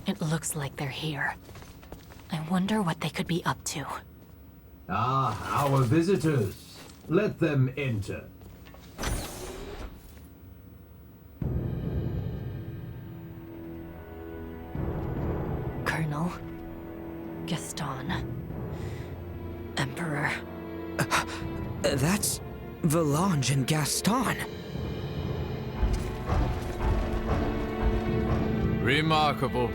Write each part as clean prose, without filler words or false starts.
It looks like they're here. I wonder what they could be up to. Ah, our visitors. Let them enter. Colonel. Gaston. Emperor. That's Valange and Gaston. Remarkable.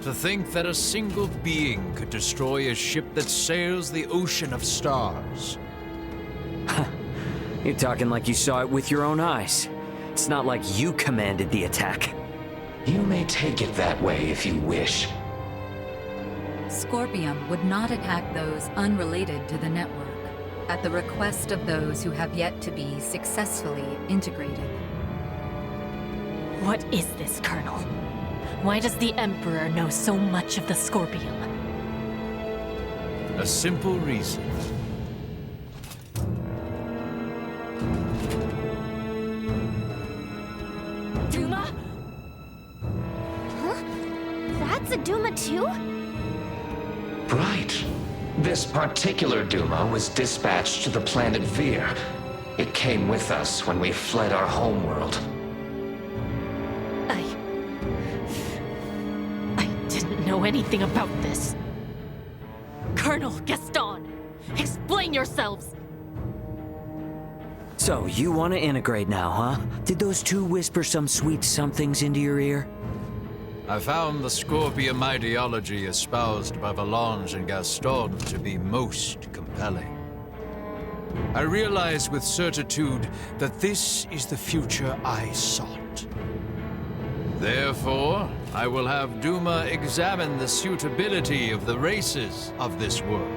To think that a single being could destroy a ship that sails the ocean of stars. You're talking like you saw it with your own eyes. It's not like you commanded the attack. You may take it that way if you wish. Scorpium would not attack those unrelated to the network, at the request of those who have yet to be successfully integrated. What is this, Colonel? Why does the Emperor know so much of the Scorpium? A simple reason. Duma? Huh? That's a Duma too? Right. This particular Duma was dispatched to the planet Vir. It came with us when we fled our homeworld. I didn't know anything about this. Colonel Gaston, explain yourselves! So, you want to integrate now, huh? Did those two whisper some sweet somethings into your ear? I found the Scorpium ideology espoused by Valange and Gaston to be most compelling. I realize with certitude that this is the future I sought. Therefore, I will have Duma examine the suitability of the races of this world.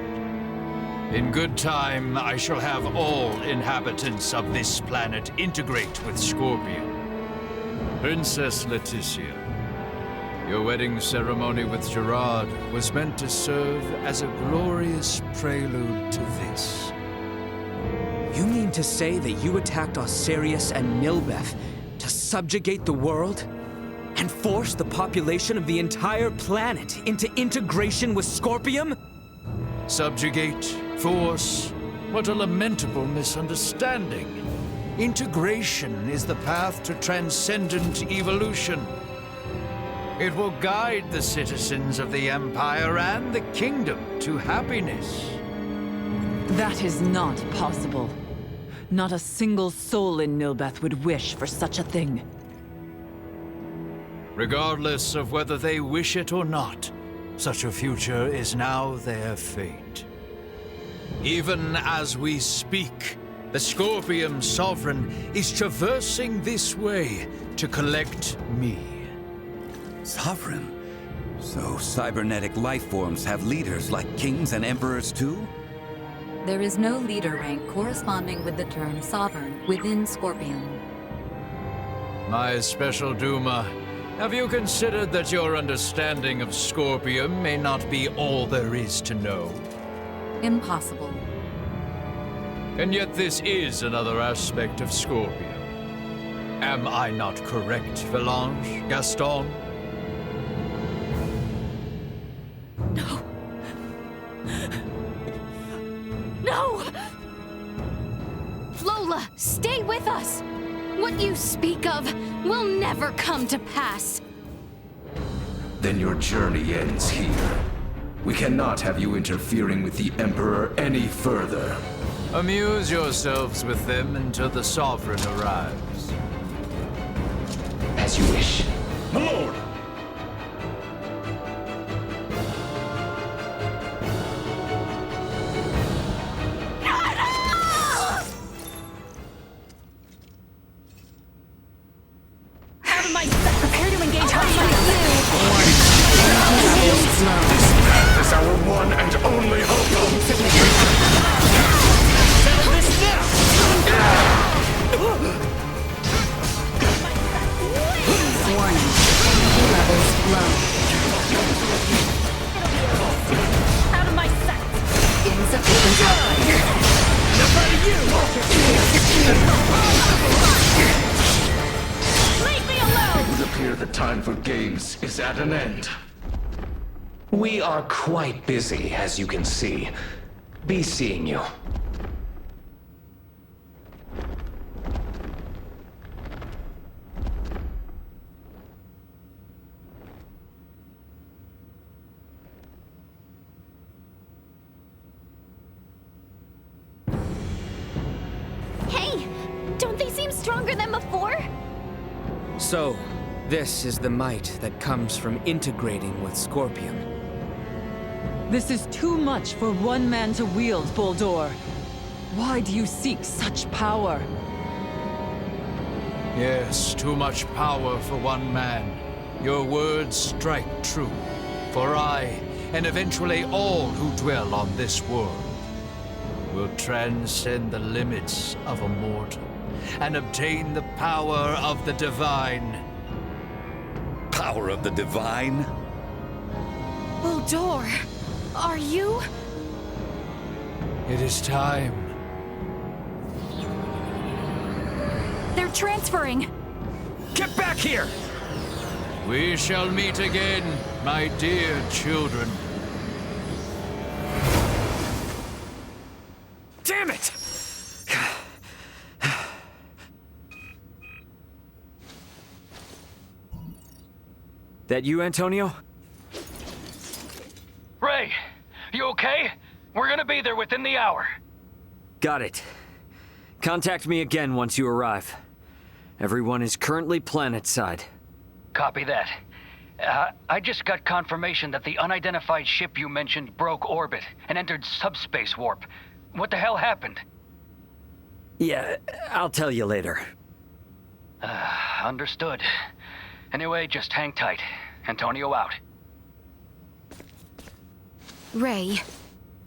In good time, I shall have all inhabitants of this planet integrate with Scorpion. Princess Leticia, your wedding ceremony with Gerard was meant to serve as a glorious prelude to this. You mean to say that you attacked Osirius and Nilbeth to subjugate the world? And force the population of the entire planet into integration with Scorpium? Subjugate, force, what a lamentable misunderstanding. Integration is the path to transcendent evolution. It will guide the citizens of the Empire and the Kingdom to happiness. That is not possible. Not a single soul in Nilbeth would wish for such a thing. Regardless of whether they wish it or not, such a future is now their fate. Even as we speak, the Scorpium Sovereign is traversing this way to collect me. Sovereign? So cybernetic life forms have leaders like kings and emperors too? There is no leader rank corresponding with the term Sovereign within Scorpion. My special Duma, have you considered that your understanding of Scorpium may not be all there is to know? Impossible. And yet this is another aspect of Scorpium. Am I not correct, Valange, Gaston? No! No! Lola, stay with us! What you speak of will never come to pass. Then your journey ends here. We cannot have you interfering with the Emperor any further. Amuse yourselves with them until the Sovereign arrives. As you wish. My lord! Prepare to engage hostile. This is our one and only hope! Settle this now! Warning. Levels low. Out of my sight! Insufficient output. Enough out of you! Leave me alone! It would appear the time for games is at an end. We are quite busy, as you can see. Be seeing you. Hey! Don't they seem stronger than before? So, this is the might that comes from integrating with Scorpion. This is too much for one man to wield, Boldor. Why do you seek such power? Yes, too much power for one man. Your words strike true. For I, and eventually all who dwell on this world, will transcend the limits of a mortal and obtain the power of the divine. Power of the divine? Boldor, are you? It is time. They're transferring. Get back here! We shall meet again, my dear children. Damn it! That you, Antonio? Ray, you okay? We're gonna be there within the hour. Got it. Contact me again once you arrive. Everyone is currently planetside. Copy that. I just got confirmation that the unidentified ship you mentioned broke orbit and entered subspace warp. What the hell happened? Yeah, I'll tell you later. Understood. Anyway, just hang tight. Antonio out. Ray,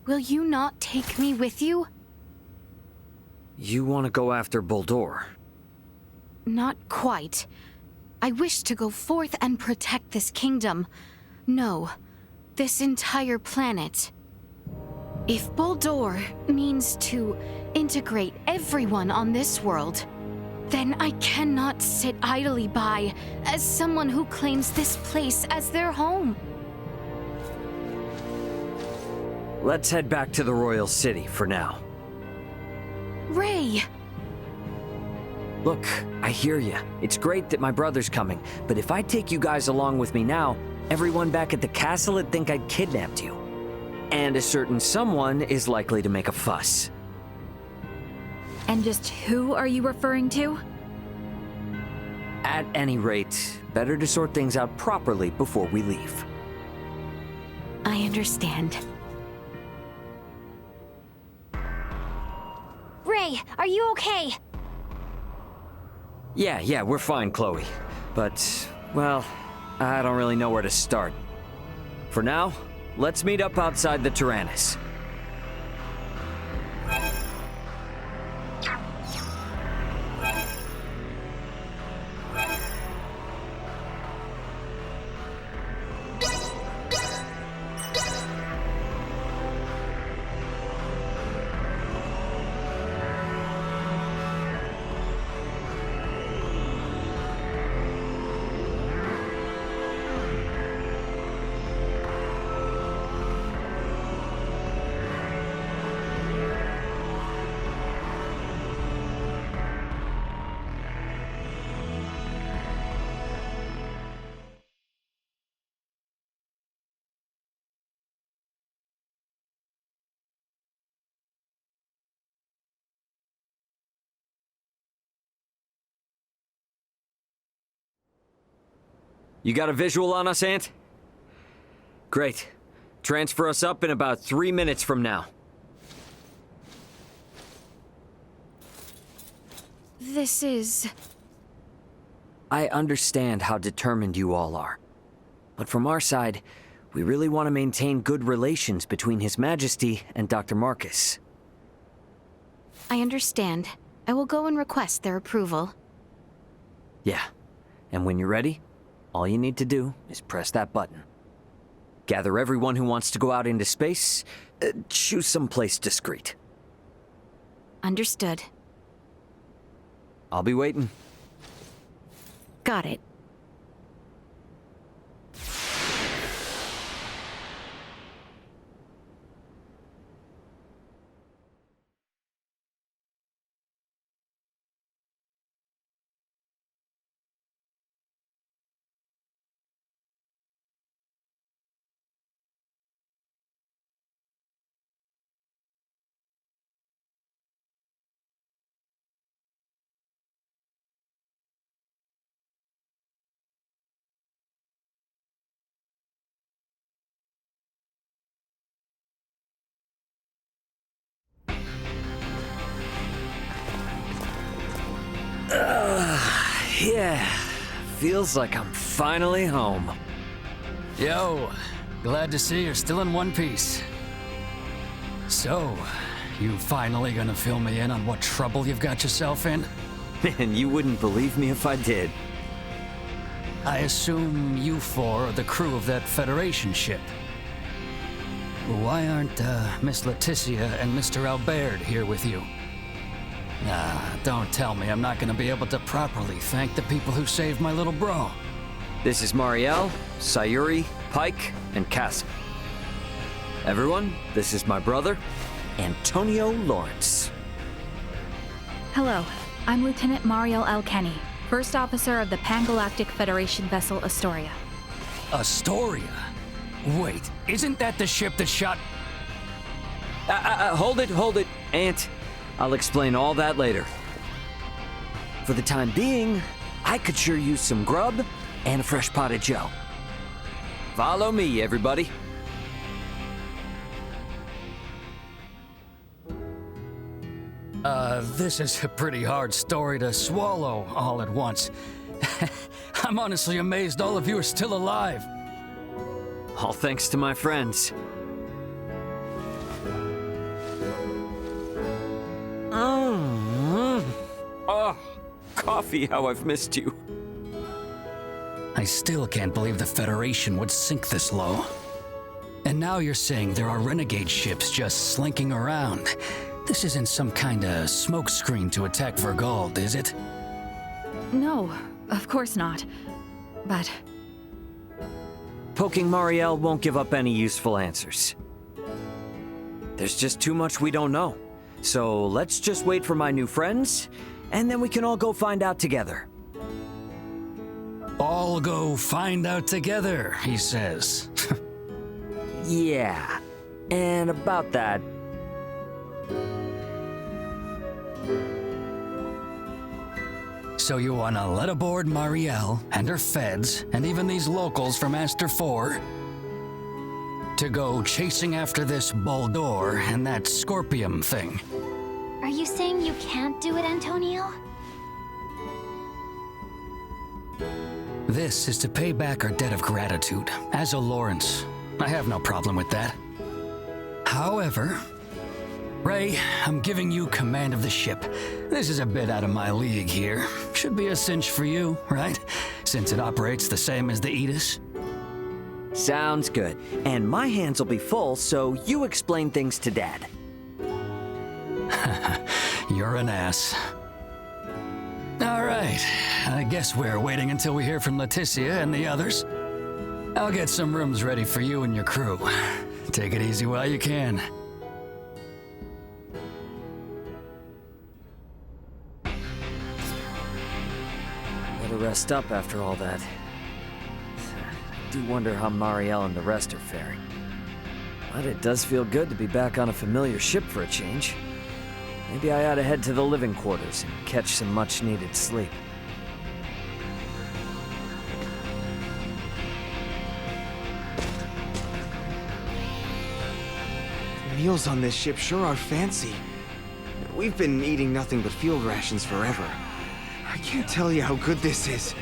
will you not take me with you? You want to go after Boldor? Not quite. I wish to go forth and protect this kingdom. No, this entire planet. If Boldor means to integrate everyone on this world, then I cannot sit idly by as someone who claims this place as their home. Let's head back to the Royal City for now. Ray! Look, I hear you. It's great that my brother's coming, but if I take you guys along with me now, everyone back at the castle would think I'd kidnapped you. And a certain someone is likely to make a fuss. And just who are you referring to? At any rate, better to sort things out properly before we leave. I understand. Ray, are you okay? Yeah, we're fine, Chloe. But, well, I don't really know where to start. For now, let's meet up outside the Tyrannus. You got a visual on us, Ant? Great. Transfer us up in about 3 minutes from now. This is... I understand how determined you all are. But from our side, we really want to maintain good relations between His Majesty and Dr. Marcus. I understand. I will go and request their approval. Yeah. And when you're ready, all you need to do is press that button. Gather everyone who wants to go out into space, choose someplace discreet. Understood. I'll be waiting. Got it. Yeah, feels like I'm finally home. Yo, glad to see you're still in one piece. So, you finally gonna fill me in on what trouble you've got yourself in? And you wouldn't believe me if I did. I assume you four are the crew of that Federation ship. Why aren't Miss Leticia and Mr. Albert here with you? Don't tell me I'm not gonna be able to properly thank the people who saved my little bro. This is Marielle, Sayuri, Pike, and Cassie. Everyone, this is my brother, Antonio Lawrence. Hello, I'm Lieutenant Mariel Alkenny, First Officer of the Pan-Galactic Federation vessel Astoria. Astoria? Wait, isn't that the ship that shot... Hold it, Ant. I'll explain all that later. For the time being, I could sure use some grub and a fresh pot of joe. Follow me, everybody. This is a pretty hard story to swallow all at once. I'm honestly amazed all of you are still alive. All thanks to my friends. Oh, coffee, how I've missed you. I still can't believe the Federation would sink this low. And now you're saying there are renegade ships just slinking around. This isn't some kind of smokescreen to attack Vergald, is it? No, of course not. But... Poking Marielle won't give up any useful answers. There's just too much we don't know. So let's just wait for my new friends, and then we can all go find out together. All go find out together, he says. Yeah, and about that... So you wanna let aboard Marielle and her feds, and even these locals from Aster 4, to go chasing after this Boldor and that Scorpium thing? Are you saying you can't do it, Antonio? This is to pay back our debt of gratitude, as a Lawrence. I have no problem with that. However, Ray, I'm giving you command of the ship. This is a bit out of my league here. Should be a cinch for you, right? Since it operates the same as the Aegis. Sounds good. And my hands will be full, so you explain things to Dad. You're an ass. All right. I guess we're waiting until we hear from Leticia and the others. I'll get some rooms ready for you and your crew. Take it easy while you can. Better rest up after all that. I do wonder how Marielle and the rest are faring. But it does feel good to be back on a familiar ship for a change. Maybe I ought to head to the living quarters and catch some much-needed sleep. The meals on this ship sure are fancy. We've been eating nothing but field rations forever. I can't tell you how good this is.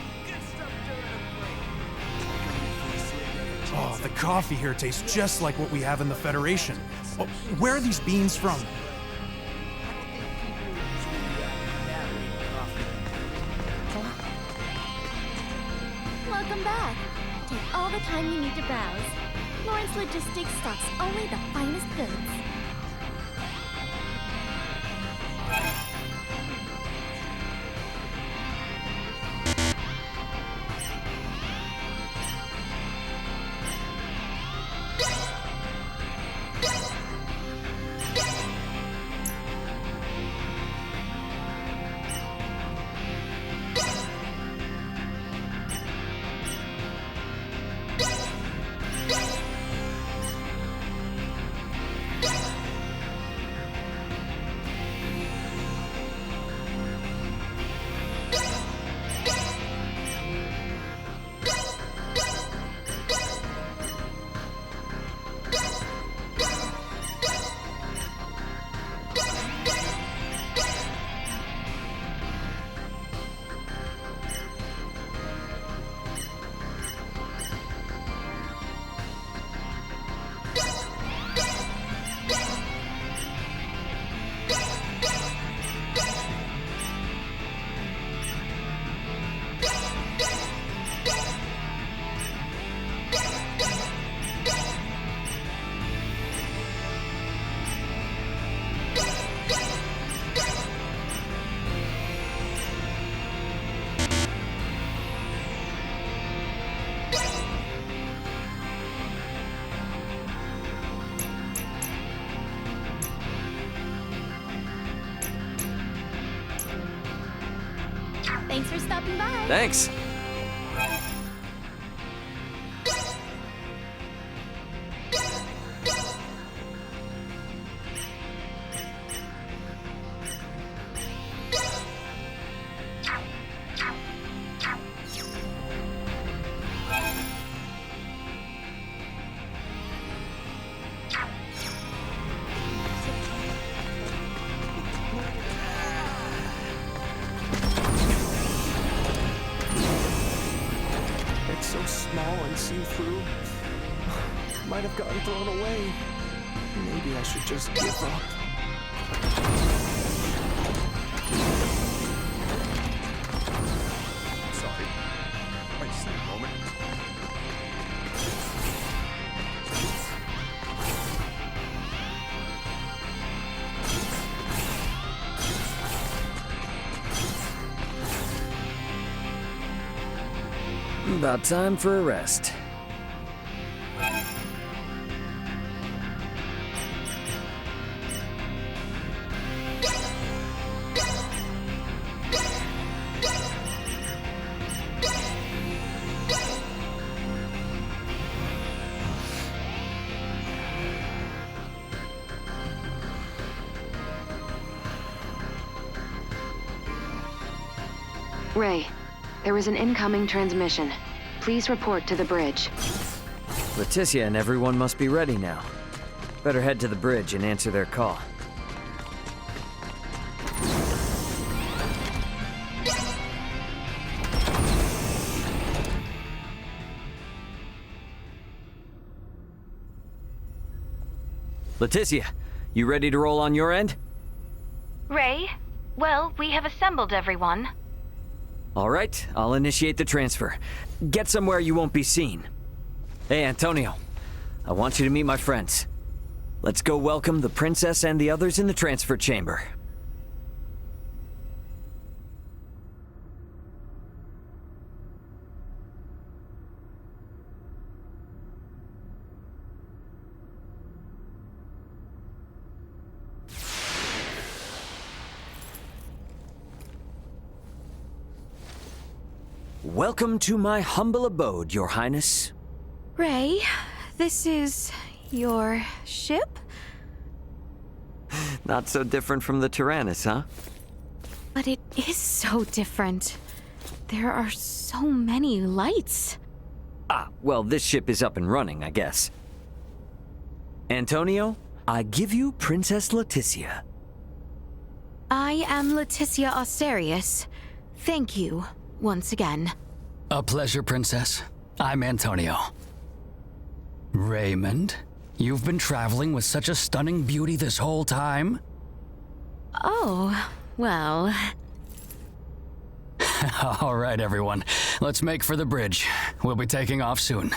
Oh, the coffee here tastes just like what we have in the Federation. Oh, where are these beans from? Welcome back. Take all the time you need to browse. Lawrence Logistics stocks only the finest goods. stopping by. Thanks. It's so small and see-through. Might have gotten thrown away. Maybe I should just give up. Sorry. I just need a moment. About time for a rest. Ray, there is an incoming transmission. Please report to the bridge. Leticia and everyone must be ready now. Better head to the bridge and answer their call. Leticia, you ready to roll on your end? Ray? Well, we have assembled everyone. All right, I'll initiate the transfer. Get somewhere you won't be seen. Hey, Antonio. I want you to meet my friends. Let's go welcome the princess and the others in the transfer chamber. Welcome to my humble abode, Your Highness. Ray, this is your ship? Not so different from the Tyrannus, huh? But it is so different. There are so many lights. Ah, well, this ship is up and running, I guess. Antonio, I give you Princess Leticia. I am Leticia Osterius. Thank you, once again. A pleasure, Princess. I'm Antonio. Raymond, you've been traveling with such a stunning beauty this whole time? Oh, well... All right, everyone. Let's make for the bridge. We'll be taking off soon.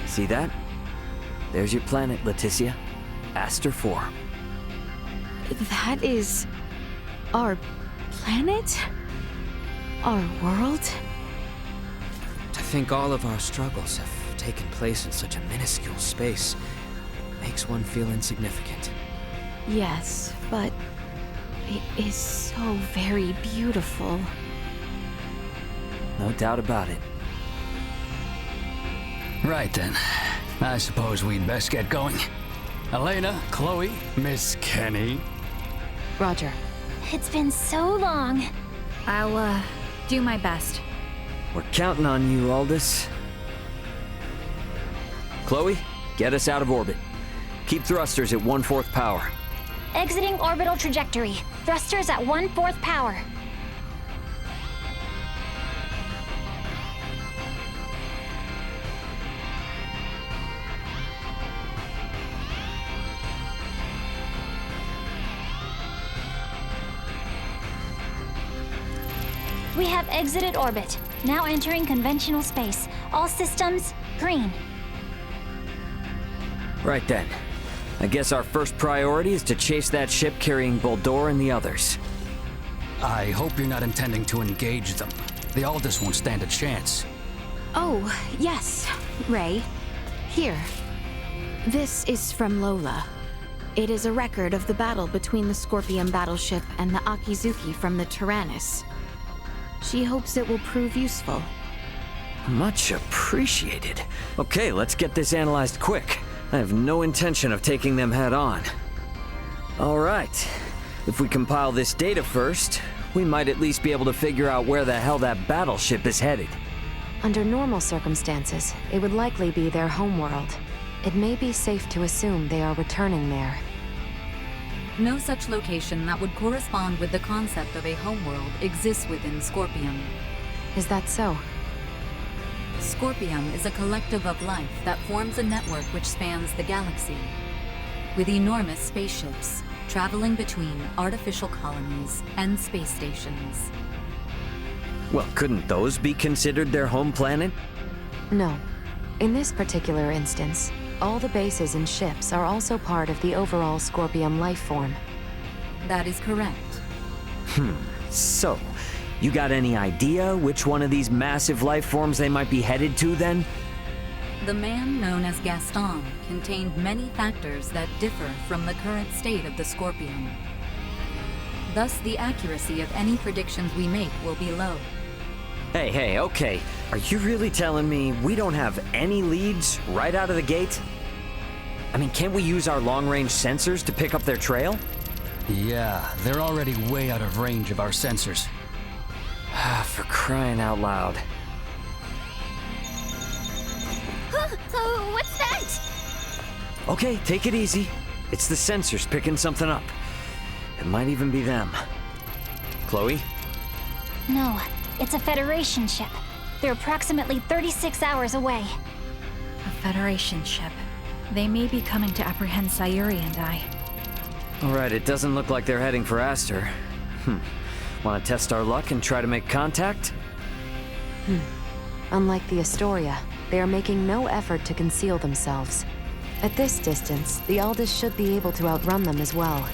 See that? There's your planet, Leticia. Aster 4. That is... our planet? Our world? To think all of our struggles have taken place in such a minuscule space makes one feel insignificant. Yes, but it is so very beautiful. No doubt about it. Right then. I suppose we'd best get going. Elena, Chloe, Miss Kenny. Roger. It's been so long. I'll, do my best. We're counting on you, Aldous. Chloe, get us out of orbit. Keep thrusters at 1/4 power. Exiting orbital trajectory. Thrusters at 1/4 power. We have exited orbit. Now entering conventional space. All systems green. Right then. I guess our first priority is to chase that ship carrying Boldore and the others. I hope you're not intending to engage them. The Aldous won't stand a chance. Oh, yes, Ray. Here. This is from Lola. It is a record of the battle between the Scorpion battleship and the Akizuki from the Tyrannus. She hopes it will prove useful. Much appreciated. Okay, let's get this analyzed quick. I have no intention of taking them head on. All right. If we compile this data first, we might at least be able to figure out where the hell that battleship is headed. Under normal circumstances, it would likely be their homeworld. It may be safe to assume they are returning there. No such location that would correspond with the concept of a homeworld exists within Scorpium. Is that so? Scorpium is a collective of life that forms a network which spans the galaxy, with enormous spaceships traveling between artificial colonies and space stations. Well, couldn't those be considered their home planet? No. In this particular instance, all the bases and ships are also part of the overall Scorpium life form. That is correct. So, you got any idea which one of these massive life forms they might be headed to then? The man known as Gaston contained many factors that differ from the current state of the Scorpion. Thus, the accuracy of any predictions we make will be low. Hey, okay. Are you really telling me we don't have any leads right out of the gate? I mean, can't we use our long-range sensors to pick up their trail? Yeah, they're already way out of range of our sensors. For crying out loud. What's that? Okay, take it easy. It's the sensors picking something up. It might even be them. Chloe? No, it's a Federation ship. They're approximately 36 hours away. A Federation ship. They may be coming to apprehend Sayuri and I. Alright, it doesn't look like they're heading for Aster. Want to test our luck and try to make contact? Unlike the Astoria, they are making no effort to conceal themselves. At this distance, the Aldous should be able to outrun them as well.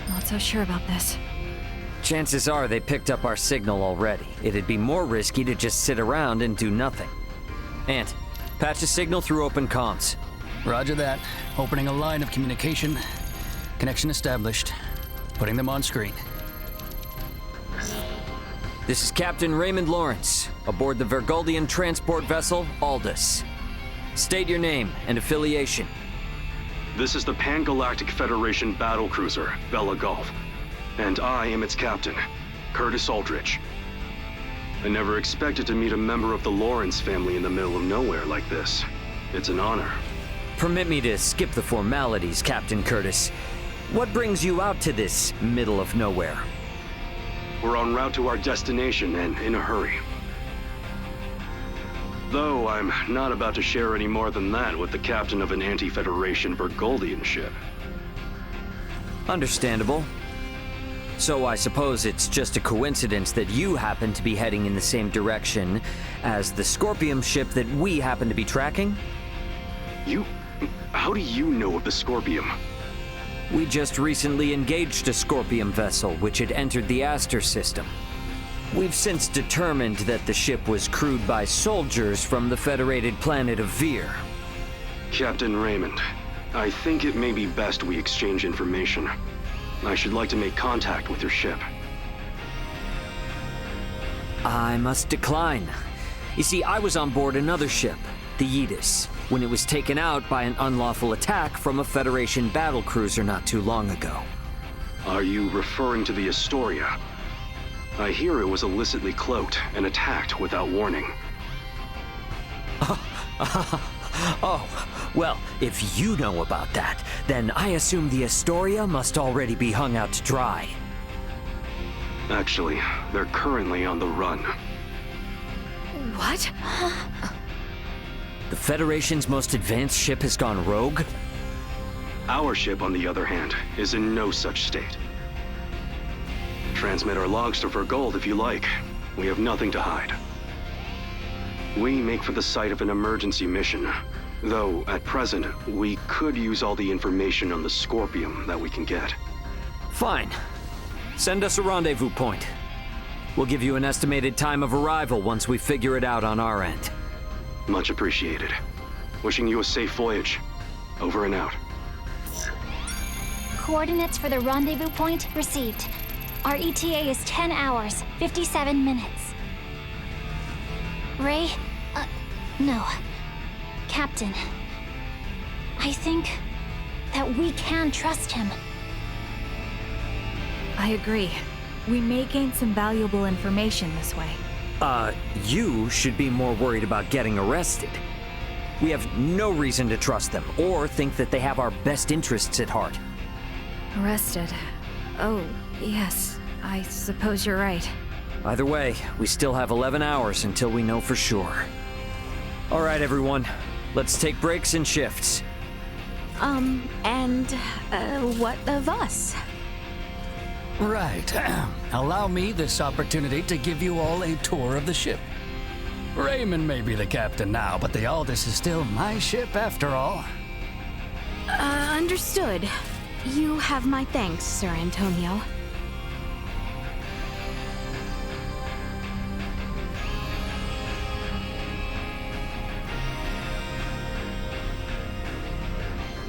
Not so sure about this. Chances are they picked up our signal already. It'd be more risky to just sit around and do nothing. Ant, patch a signal through open comms. Roger that. Opening a line of communication. Connection established. Putting them on screen. This is Captain Raymond Lawrence, aboard the Vergoldian transport vessel Aldous. State your name and affiliation. This is the Pan-Galactic Federation battlecruiser, Bella Gulf, and I am its captain, Curtis Aldrich. I never expected to meet a member of the Lawrence family in the middle of nowhere like this. It's an honor. Permit me to skip the formalities, Captain Curtis. What brings you out to this middle of nowhere? We're en route to our destination and in a hurry. Though I'm not about to share any more than that with the captain of an anti-Federation Vergoldian ship. Understandable. So I suppose it's just a coincidence that you happen to be heading in the same direction as the Scorpion ship that we happen to be tracking? How do you know of the Scorpion? We just recently engaged a Scorpion vessel which had entered the Aster system. We've since determined that the ship was crewed by soldiers from the federated planet of Vir. Captain Raymond, I think it may be best we exchange information. I should like to make contact with your ship. I must decline. You see, I was on board another ship, the Yeetus, when it was taken out by an unlawful attack from a Federation battlecruiser not too long ago. Are you referring to the Astoria? I hear it was illicitly cloaked and attacked without warning. Oh, well, if you know about that, then I assume the Astoria must already be hung out to dry. Actually, they're currently on the run. What? The Federation's most advanced ship has gone rogue? Our ship, on the other hand, is in no such state. Transmit our logs to Vergold if you like. We have nothing to hide. We make for the site of an emergency mission, though at present, we could use all the information on the Scorpion that we can get. Fine. Send us a rendezvous point. We'll give you an estimated time of arrival once we figure it out on our end. Much appreciated. Wishing you a safe voyage. Over and out. Coordinates for the rendezvous point received. Our ETA is 10 hours, 57 minutes. Ray? No. Captain. I think that we can trust him. I agree. We may gain some valuable information this way. You should be more worried about getting arrested. We have no reason to trust them, or think that they have our best interests at heart. Arrested. Oh, yes. I suppose you're right. Either way, we still have 11 hours until we know for sure. All right, everyone. Let's take breaks and shifts. What of us? Right. Allow me this opportunity to give you all a tour of the ship. Raymond may be the captain now, but the Aldous is still my ship after all. Understood. You have my thanks, Sir Antonio.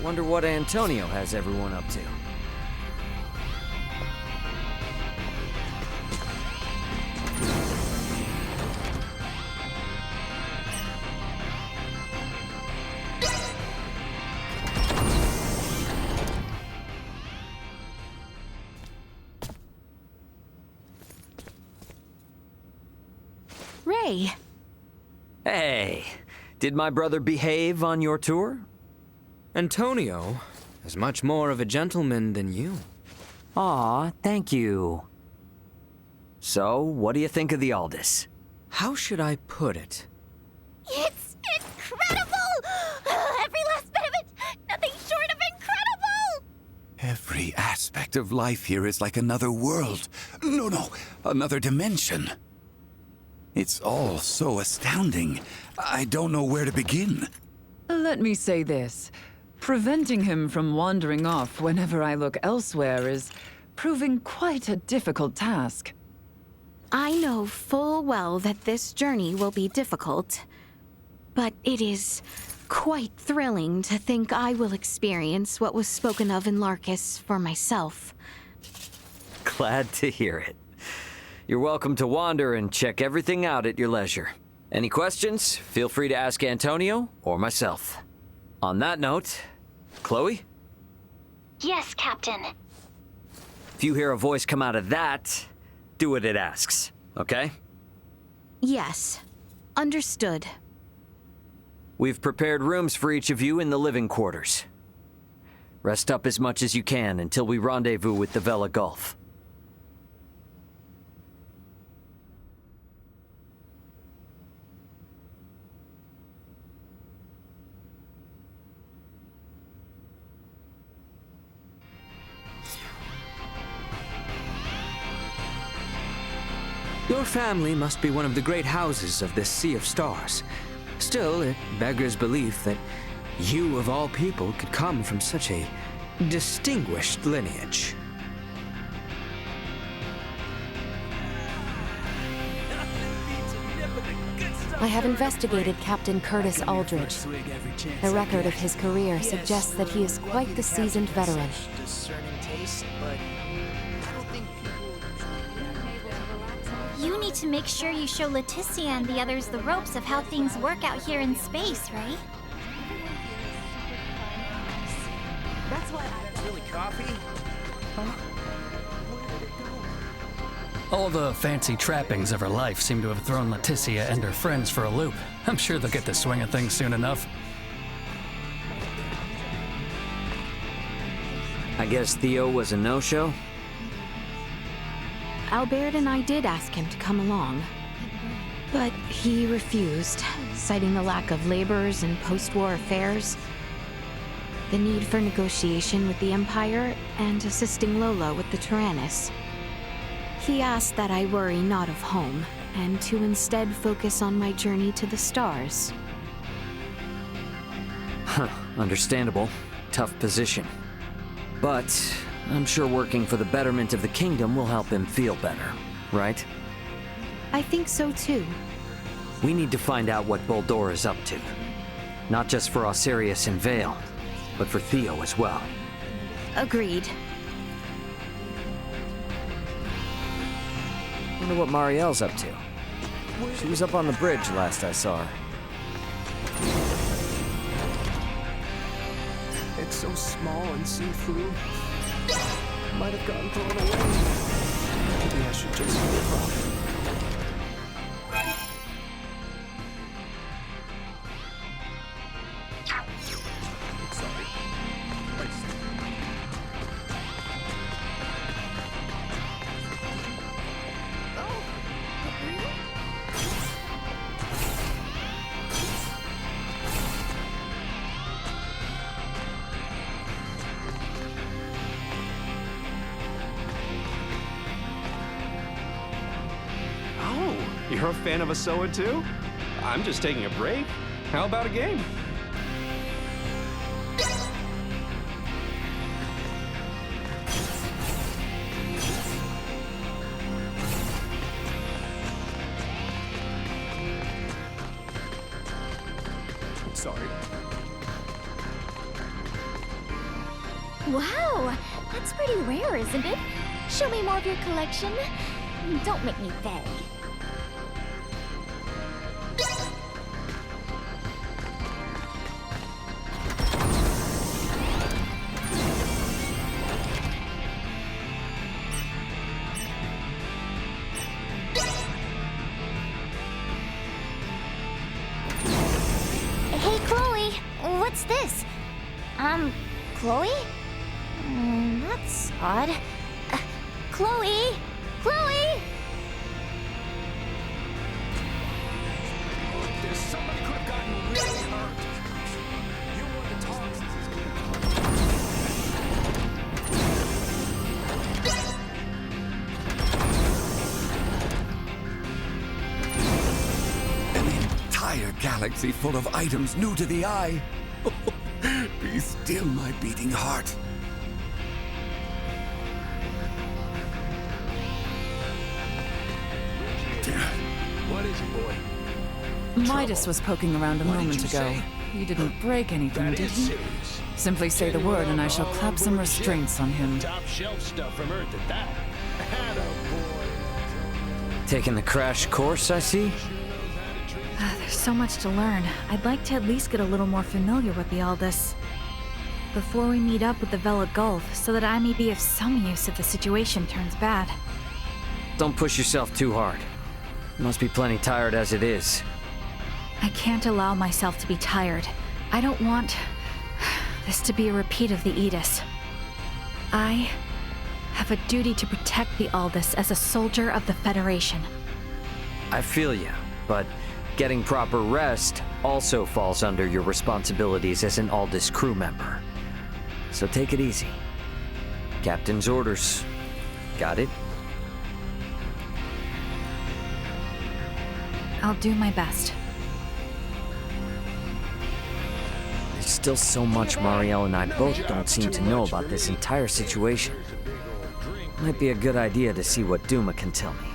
Wonder what Antonio has everyone up to. Ray. Hey, did my brother behave on your tour? Antonio is much more of a gentleman than you. Aw, thank you. So, what do you think of the Aldous? How should I put it? It's incredible! Every last bit of it! Nothing short of incredible! Every aspect of life here is like another world. No, another dimension. It's all so astounding. I don't know where to begin. Let me say this. Preventing him from wandering off whenever I look elsewhere is proving quite a difficult task. I know full well that this journey will be difficult, but it is quite thrilling to think I will experience what was spoken of in Larkus for myself. Glad to hear it. You're welcome to wander and check everything out at your leisure. Any questions? Feel free to ask Antonio or myself. On that note, Chloe? Yes, Captain. If you hear a voice come out of that, do what it asks, okay? Yes. Understood. We've prepared rooms for each of you in the living quarters. Rest up as much as you can until we rendezvous with the Vela Gulf. Your family must be one of the great houses of this Sea of Stars. Still, it beggars belief that you, of all people, could come from such a distinguished lineage. I have investigated Captain Curtis Aldrich. The record of his career suggests that he is quite the seasoned veteran. You need to make sure you show Leticia and the others the ropes of how things work out here in space, right? That's why I... Really coffee? All the fancy trappings of her life seem to have thrown Leticia and her friends for a loop. I'm sure they'll get the swing of things soon enough. I guess Theo was a no-show? Albert and I did ask him to come along, but he refused, citing the lack of laborers and post-war affairs, the need for negotiation with the Empire, and assisting Lola with the Tyrannus. He asked that I worry not of home, and to instead focus on my journey to the stars. Understandable. Tough position. But I'm sure working for the betterment of the kingdom will help him feel better, right? I think so too. We need to find out what Boldur is up to. Not just for Osirius and Vale, but for Theo as well. Agreed. Wonder what Marielle's up to. She was up on the bridge last I saw her. It's so small and see-through. Might have gotten thrown away. Maybe I should just give up. You're a fan of Asoa too? I'm just taking a break. How about a game? Sorry. Wow, that's pretty rare, isn't it? Show me more of your collection. Don't make me beg. Hey, Chloe, what's this? Chloe? That's odd. Chloe? Chloe? Somebody could have gotten really hurt. You want to talk since it's An entire galaxy full of items new to the eye. Be still, my beating heart. What is it, boy? Midas was poking around a moment ago. He didn't break anything, did he? Simply say the word and I shall clap some restraints on him. Top shelf stuff from Earth at that. Taking the crash course, I see? There's so much to learn. I'd like to at least get a little more familiar with the Aldous. Before we meet up with the Vela Gulf, so that I may be of some use if the situation turns bad. Don't push yourself too hard. You must be plenty tired as it is. I can't allow myself to be tired. I don't want this to be a repeat of the Aegis. I have a duty to protect the Aldous as a soldier of the Federation. I feel you, but getting proper rest also falls under your responsibilities as an Aldous crew member. So take it easy. Captain's orders. Got it? I'll do my best. There's still so much Marielle and I both don't seem to know about this entire situation. Might be a good idea to see what Duma can tell me.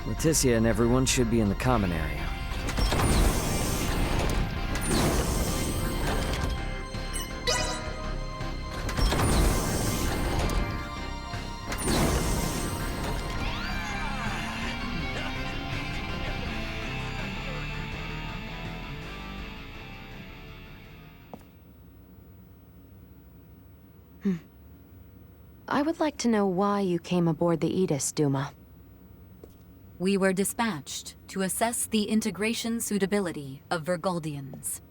Leticia and everyone should be in the common area. I would like to know why you came aboard the Aegis, Duma. We were dispatched to assess the integration suitability of Vergoldians.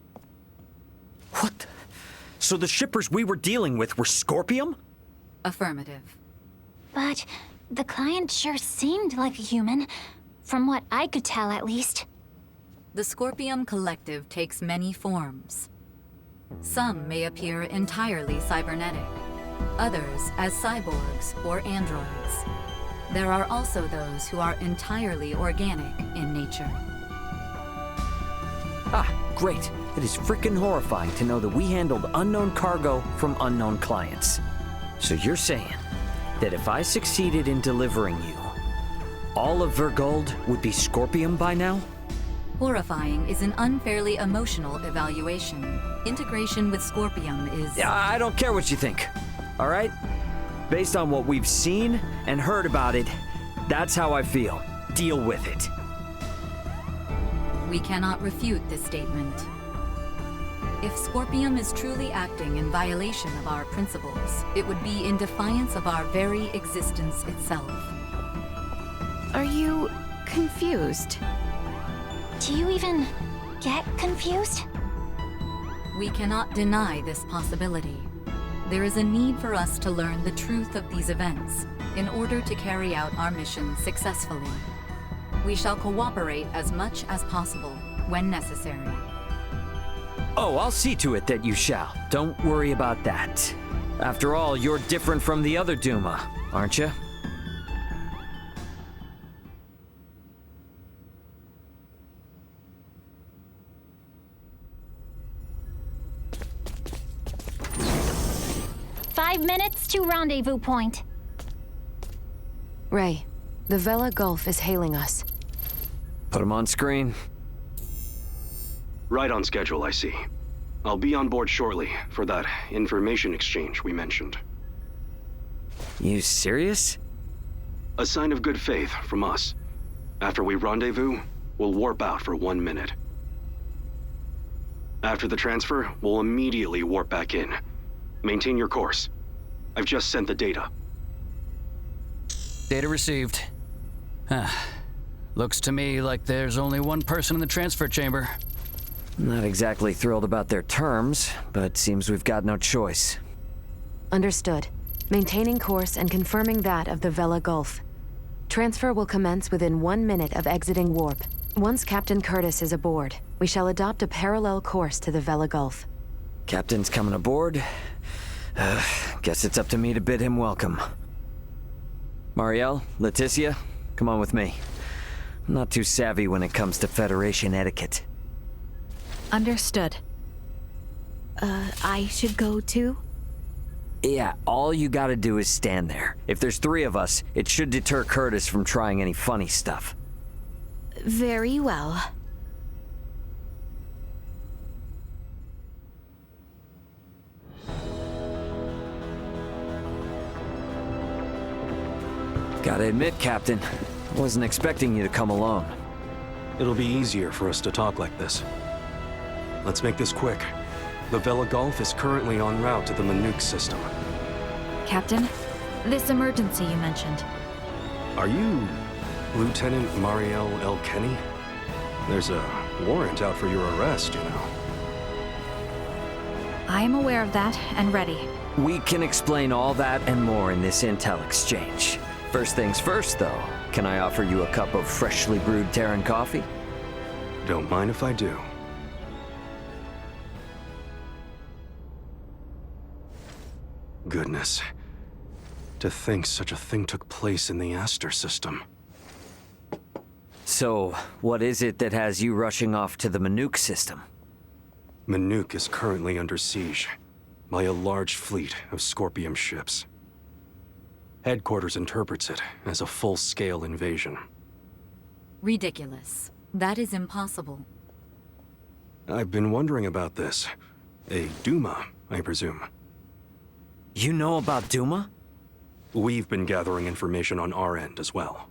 What? So the shippers we were dealing with were Scorpium? Affirmative. But the client sure seemed like a human, from what I could tell at least. The Scorpium Collective takes many forms. Some may appear entirely cybernetic, others as cyborgs or androids. There are also those who are entirely organic in nature. Ah, great. It is frickin' horrifying to know that we handled unknown cargo from unknown clients. So you're saying that if I succeeded in delivering you, all of Vergold would be Scorpium by now? Horrifying is an unfairly emotional evaluation. Integration with Scorpium is... I don't care what you think, all right? Based on what we've seen and heard about it, that's how I feel. Deal with it. We cannot refute this statement. If Scorpium is truly acting in violation of our principles, it would be in defiance of our very existence itself. Are you confused? Do you even get confused? We cannot deny this possibility. There is a need for us to learn the truth of these events in order to carry out our mission successfully. We shall cooperate as much as possible when necessary. Oh, I'll see to it that you shall. Don't worry about that. After all, you're different from the other Duma, aren't you? "5 minutes to rendezvous point." Ray, the Vela Gulf is hailing us. Put him on screen. Right on schedule, I see. I'll be on board shortly for that information exchange we mentioned. You serious? A sign of good faith from us. After we rendezvous, we'll warp out for 1 minute. After the transfer, we'll immediately warp back in. Maintain your course. I've just sent the data. Data received. Looks to me like there's only one person in the transfer chamber. Not exactly thrilled about their terms, but seems we've got no choice. Understood. Maintaining course and confirming that of the Vela Gulf. Transfer will commence within 1 minute of exiting warp. Once Captain Curtis is aboard, we shall adopt a parallel course to the Vela Gulf. Captain's coming aboard. Guess it's up to me to bid him welcome. Marielle, Leticia, come on with me. I'm not too savvy when it comes to Federation etiquette. Understood. I should go too? Yeah, all you gotta do is stand there. If there's 3 of us, it should deter Curtis from trying any funny stuff. Very well. Gotta admit, Captain, I wasn't expecting you to come along. It'll be easier for us to talk like this. Let's make this quick. The Vela Gulf is currently en route to the Manuk system. Captain, this emergency you mentioned. Are you Lieutenant Marielle L. Kenny? There's a warrant out for your arrest, you know. I am aware of that and ready. We can explain all that and more in this intel exchange. First things first, though. Can I offer you a cup of freshly brewed Terran coffee? Don't mind if I do. Goodness. To think such a thing took place in the Aster system. So, what is it that has you rushing off to the Manuk system? Manuk is currently under siege by a large fleet of Scorpium ships. Headquarters interprets it as a full-scale invasion. Ridiculous. That is impossible. I've been wondering about this. A Duma, I presume. You know about Duma? We've been gathering information on our end as well.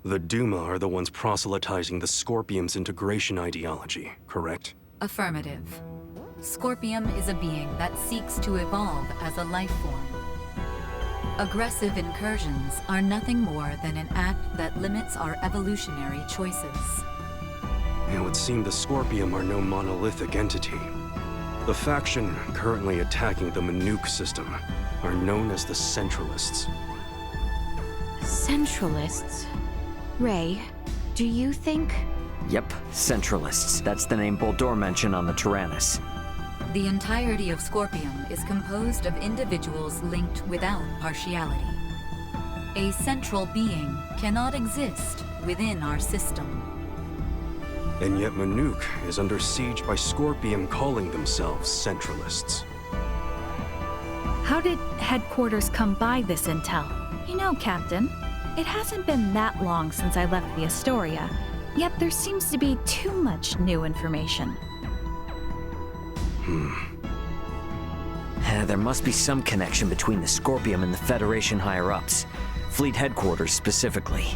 The Duma are the ones proselytizing the Scorpium's integration ideology, correct? Affirmative. Scorpium is a being that seeks to evolve as a life form. Aggressive incursions are nothing more than an act that limits our evolutionary choices. It would seem the Scorpium are no monolithic entity. The faction currently attacking the Manuk system are known as the Centralists. Centralists? Ray, do you think... Yep, Centralists. That's the name Boldor mentioned on the Tyrannus. The entirety of Scorpium is composed of individuals linked without partiality. A central being cannot exist within our system. And yet Manuk is under siege by Scorpium calling themselves Centralists. How did headquarters come by this intel? You know, Captain, it hasn't been that long since I left the Astoria, yet there seems to be too much new information. There must be some connection between the Scorpium and the Federation higher-ups. Fleet headquarters specifically.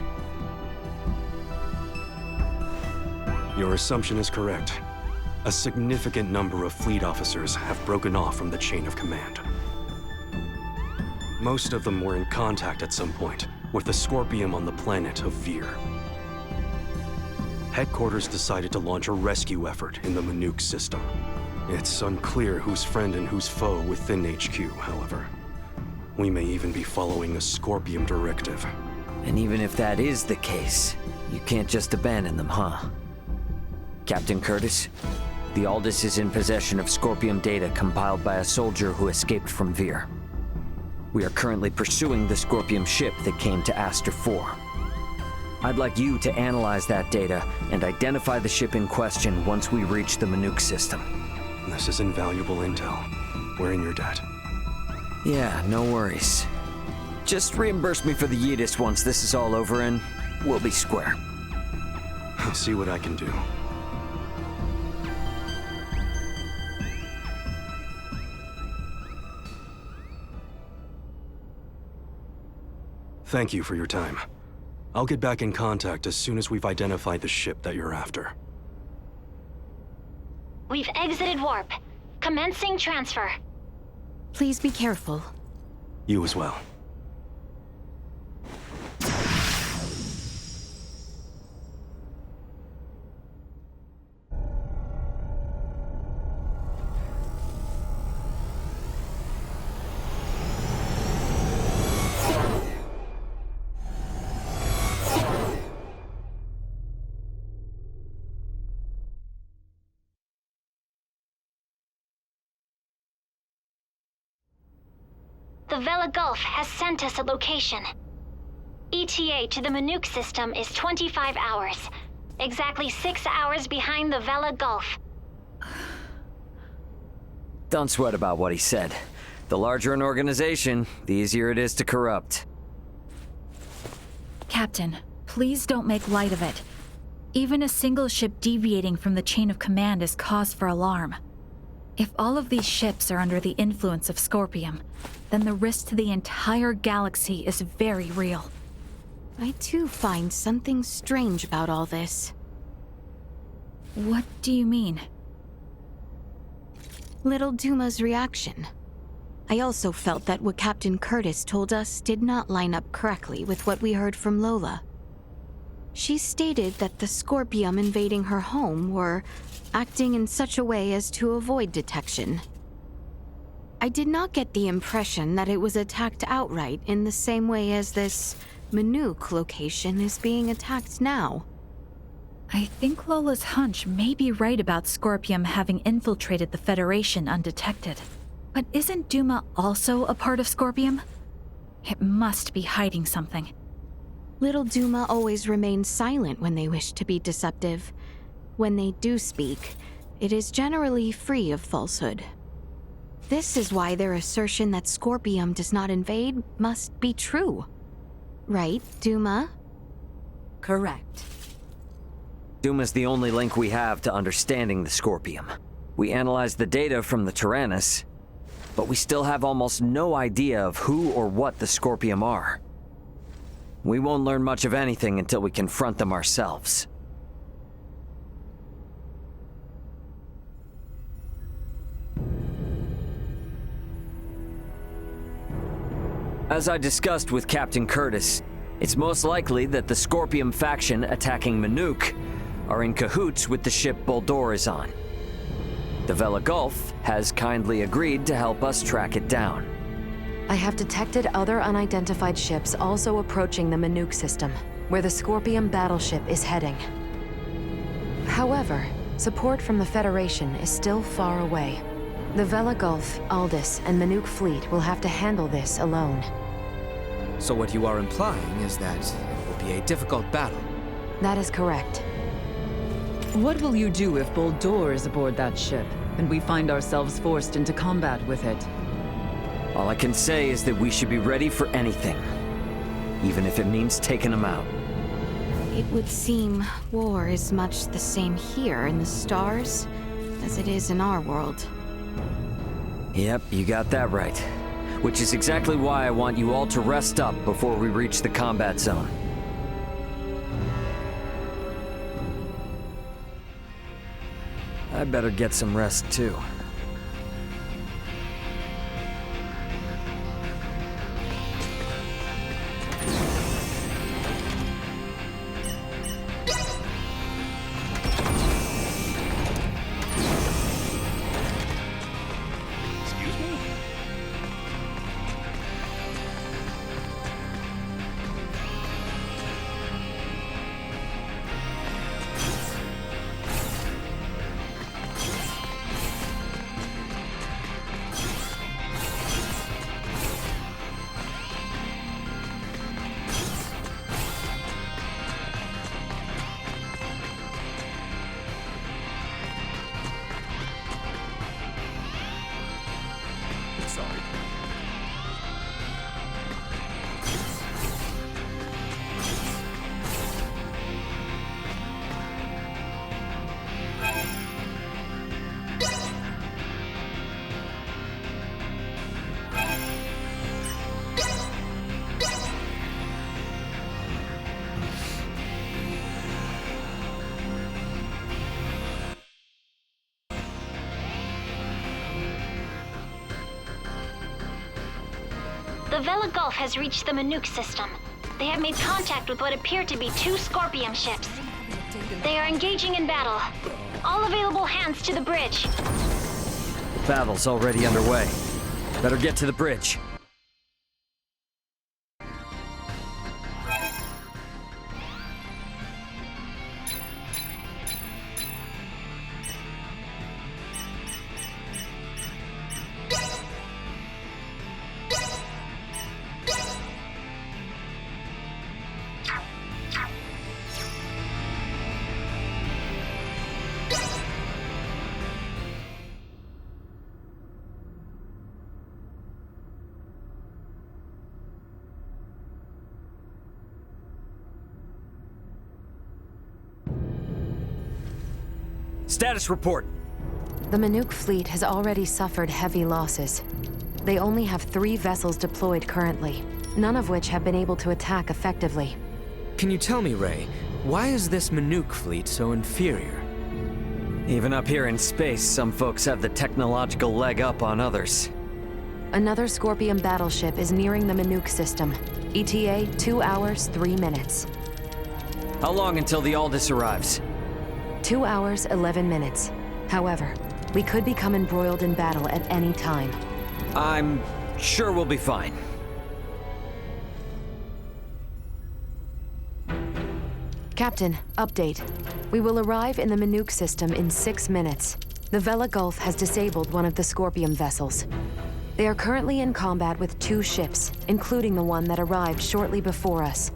Your assumption is correct. A significant number of fleet officers have broken off from the chain of command. Most of them were in contact at some point with the Scorpium on the planet of Vir. Headquarters decided to launch a rescue effort in the Manuk system. It's unclear who's friend and who's foe within HQ, however. We may even be following a Scorpium directive. And even if that is the case, you can't just abandon them, huh? Captain Curtis, the Aldous is in possession of Scorpium data compiled by a soldier who escaped from Vir. We are currently pursuing the Scorpium ship that came to Aster 4. I'd like you to analyze that data and identify the ship in question once we reach the Manuk system. This is invaluable intel. We're in your debt. Yeah, no worries. Just reimburse me for the Yeetus once this is all over and we'll be square. I'll see what I can do. Thank you for your time. I'll get back in contact as soon as we've identified the ship that you're after. We've exited warp. Commencing transfer. Please be careful. You as well. The Vela Gulf has sent us a location. ETA to the Manuk system is 25 hours. Exactly 6 hours behind the Vela Gulf. Don't sweat about what he said. The larger an organization, the easier it is to corrupt. Captain, please don't make light of it. Even a single ship deviating from the chain of command is cause for alarm. If all of these ships are under the influence of Scorpium, then the risk to the entire galaxy is very real. I too find something strange about all this. What do you mean? Little Duma's reaction. I also felt that what Captain Curtis told us did not line up correctly with what we heard from Lola. She stated that the Scorpium invading her home were acting in such a way as to avoid detection. I did not get the impression that it was attacked outright in the same way as this Manuk location is being attacked now. I think Lola's hunch may be right about Scorpium having infiltrated the Federation undetected. But isn't Duma also a part of Scorpium? It must be hiding something. Little Duma always remains silent when they wish to be deceptive. When they do speak, it is generally free of falsehood. This is why their assertion that Scorpium does not invade must be true. Right, Duma? Correct. Duma's the only link we have to understanding the Scorpium. We analyzed the data from the Tyrannus, but we still have almost no idea of who or what the Scorpium are. We won't learn much of anything until we confront them ourselves. As I discussed with Captain Curtis, it's most likely that the Scorpium faction attacking Manuk are in cahoots with the ship Boldor is on. The Vela Gulf has kindly agreed to help us track it down. I have detected other unidentified ships also approaching the Manuk system, where the Scorpium battleship is heading. However, support from the Federation is still far away. The Vela Gulf, Aldous, and Manuk fleet will have to handle this alone. So what you are implying is that it will be a difficult battle. That is correct. What will you do if Boldor is aboard that ship, and we find ourselves forced into combat with it? All I can say is that we should be ready for anything, even if it means taking them out. It would seem war is much the same here in the stars as it is in our world. Yep, you got that right. Which is exactly why I want you all to rest up before we reach the combat zone. I better get some rest too. The Vela Gulf has reached the Manuk system. They have made contact with what appear to be 2 Scorpium ships. They are engaging in battle. All available hands to the bridge. The battle's already underway. Better get to the bridge. Status report. The Manuk fleet has already suffered heavy losses. They only have 3 vessels deployed currently, none of which have been able to attack effectively. Can you tell me, Ray, why is this Manuk fleet so inferior? Even up here in space, some folks have the technological leg up on others. Another Scorpium battleship is nearing the Manuk system. ETA 2 hours, 3 minutes. How long until the Aldous arrives? 2 hours, 11 minutes. However, we could become embroiled in battle at any time. I'm sure we'll be fine. Captain, update. We will arrive in the Manuk system in 6 minutes. The Vela Gulf has disabled one of the Scorpium vessels. They are currently in combat with 2 ships, including the one that arrived shortly before us.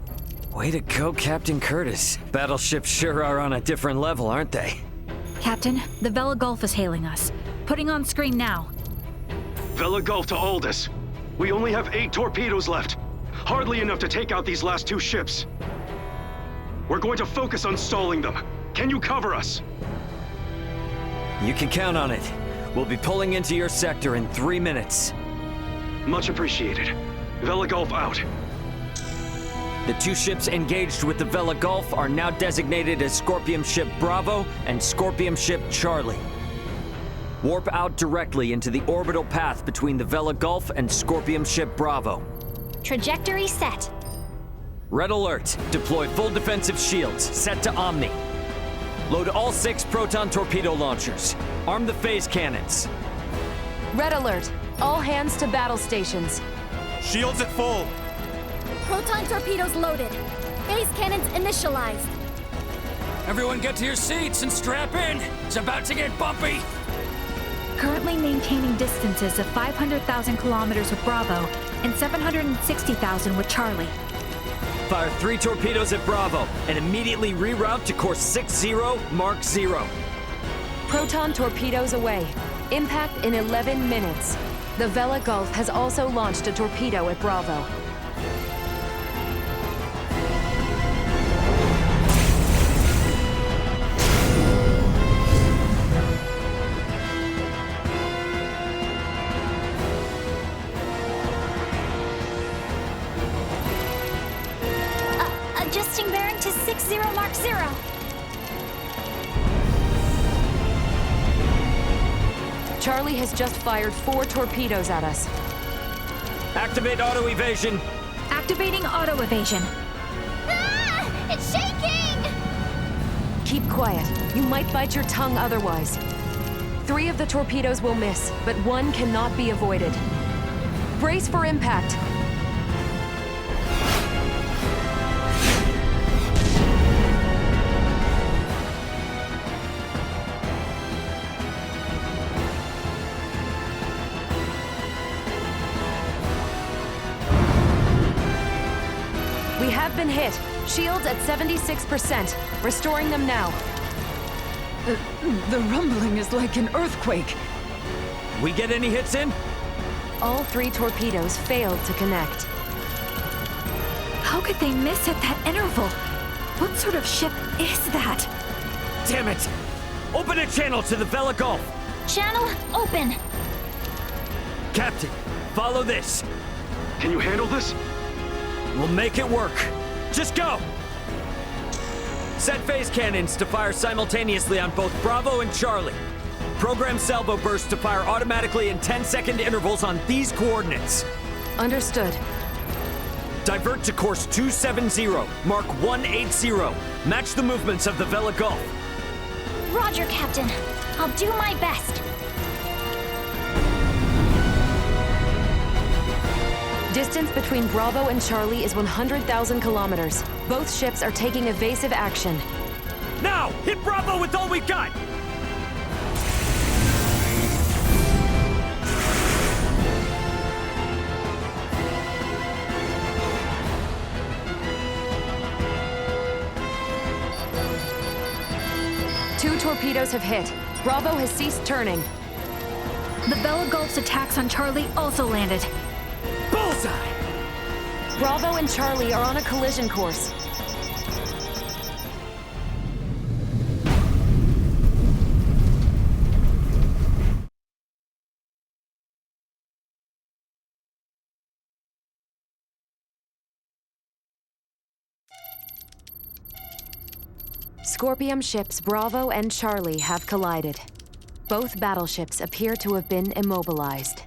Way to go, Captain Curtis. Battleships sure are on a different level, aren't they? Captain, the Vela Gulf is hailing us. Putting on screen now. Vela Gulf to Aldous. We only have 8 torpedoes left. Hardly enough to take out these last 2 ships. We're going to focus on stalling them. Can you cover us? You can count on it. We'll be pulling into your sector in 3 minutes. Much appreciated. Vela Gulf out. The 2 ships engaged with the Vela Gulf are now designated as Scorpium Ship Bravo and Scorpium Ship Charlie. Warp out directly into the orbital path between the Vela Gulf and Scorpium Ship Bravo. Trajectory set. Red alert. Deploy full defensive shields. Set to Omni. Load all 6 proton torpedo launchers. Arm the phase cannons. Red alert. All hands to battle stations. Shields at full. Proton torpedoes loaded. Phase cannons initialized. Everyone get to your seats and strap in. It's about to get bumpy. Currently maintaining distances of 500,000 kilometers with Bravo and 760,000 with Charlie. Fire 3 torpedoes at Bravo and immediately reroute to course 60 Mark 0. Proton torpedoes away. Impact in 11 minutes. The Vela Gulf has also launched a torpedo at Bravo. Adjusting bearing to 60 Mark 0. Charlie has just fired 4 torpedoes at us. Activate auto evasion. Activating auto evasion. Ah! It's shaking! Keep quiet. You might bite your tongue otherwise. 3 of the torpedoes will miss, but 1 cannot be avoided. Brace for impact. We have been hit. Shields at 76%. Restoring them now. The rumbling is like an earthquake. We get any hits in? All 3 torpedoes failed to connect. How could they miss at that interval? What sort of ship is that? Damn it! Open a channel to the Vela Gulf! Channel open. Captain, follow this. Can you handle this? We'll make it work. Just go! Set phase cannons to fire simultaneously on both Bravo and Charlie. Program salvo bursts to fire automatically in 10-second intervals on these coordinates. Understood. Divert to course 270, mark 180. Match the movements of the Vela Gulf. Roger, Captain. I'll do my best. Distance between Bravo and Charlie is 100,000 kilometers. Both ships are taking evasive action. Now! Hit Bravo with all we've got! Two torpedoes have hit. Bravo has ceased turning. The Vela Gulf's attacks on Charlie also landed. Bullseye! Bravo and Charlie are on a collision course. Scorpium ships Bravo and Charlie have collided. Both battleships appear to have been immobilized.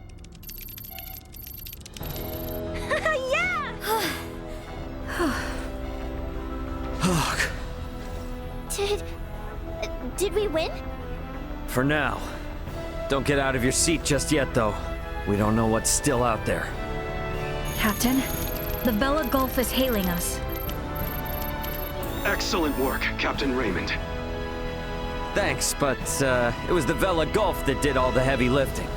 Did we win? For now. Don't get out of your seat just yet, though. We don't know what's still out there. Captain, the Vela Gulf is hailing us. Excellent work, Captain Raymond. Thanks, but it was the Vela Gulf that did all the heavy lifting.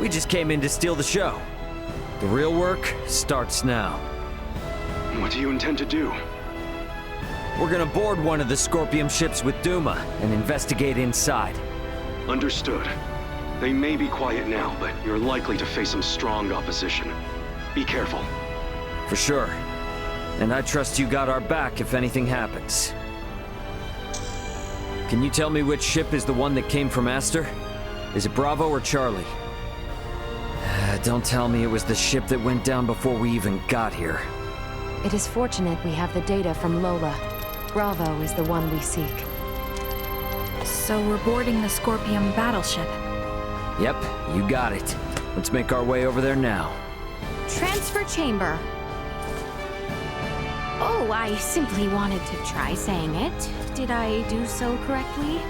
We just came in to steal the show. The real work starts now. What do you intend to do? We're gonna board one of the Scorpium ships with Duma and investigate inside. Understood. They may be quiet now, but you're likely to face some strong opposition. Be careful. For sure. And I trust you got our back if anything happens. Can you tell me which ship is the one that came from Aster? Is it Bravo or Charlie? Don't tell me it was the ship that went down before we even got here. It is fortunate we have the data from Lola. Bravo is the one we seek. So we're boarding the Scorpium battleship. Yep, you got it. Let's make our way over there now. Transfer chamber. Oh, I simply wanted to try saying it. Did I do so correctly?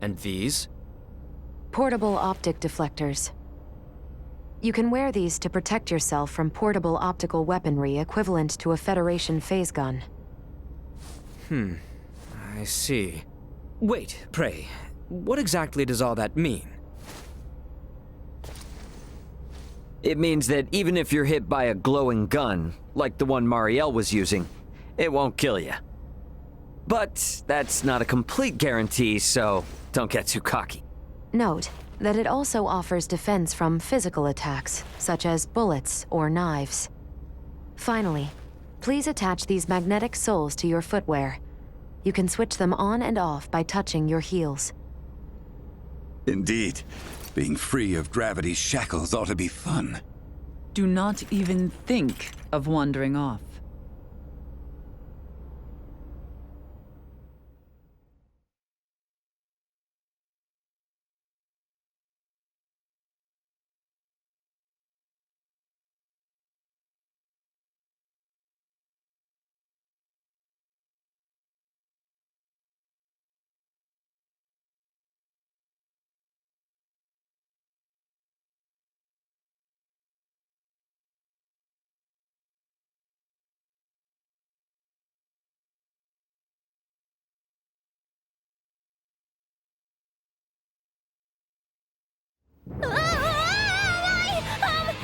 And these? Portable optic deflectors. You can wear these to protect yourself from portable optical weaponry equivalent to a Federation phase gun. I see. Wait, pray, what exactly does all that mean? It means that even if you're hit by a glowing gun, like the one Marielle was using, it won't kill you. But that's not a complete guarantee, so don't get too cocky. Note that it also offers defense from physical attacks, such as bullets or knives. Finally, please attach these magnetic soles to your footwear. You can switch them on and off by touching your heels. Indeed. Being free of gravity's shackles ought to be fun. Do not even think of wandering off.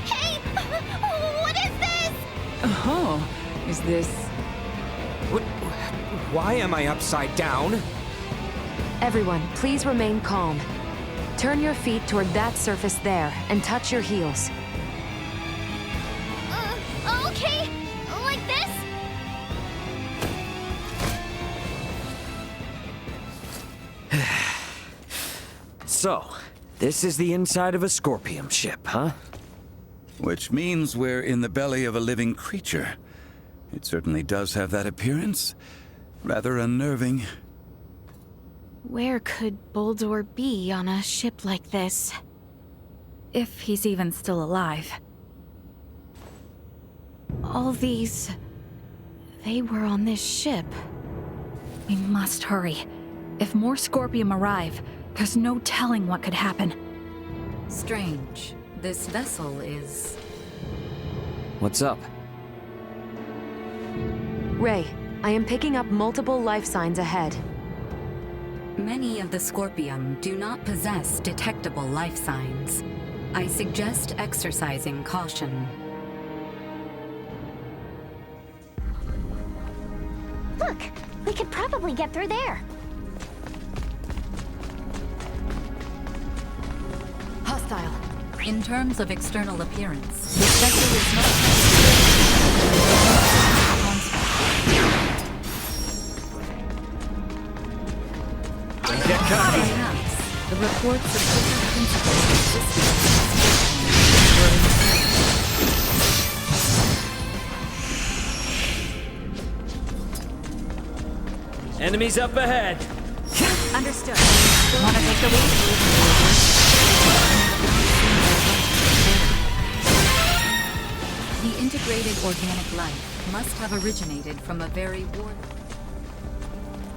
Hey! What is this? Oh, is this... Why am I upside down? Everyone, please remain calm. Turn your feet toward that surface there and touch your heels. Okay. Like this? So, this is the inside of a Scorpium ship, huh? Which means we're in the belly of a living creature. It certainly does have that appearance. Rather unnerving. Where could Boldor be on a ship like this? If he's even still alive. All these... they were on this ship. We must hurry. If more Scorpium arrive, there's no telling what could happen. Strange. This vessel is... What's up? Ray, I am picking up multiple life signs ahead. Many of the Scorpium do not possess detectable life signs. I suggest exercising caution. Look, we could probably get through there. Hostile. In terms of external appearance, this vessel is not... Get cocky! Perhaps the reports of different principles existing. Enemies up ahead! Understood. Wanna take the lead? The integrated organic life must have originated from a very warped...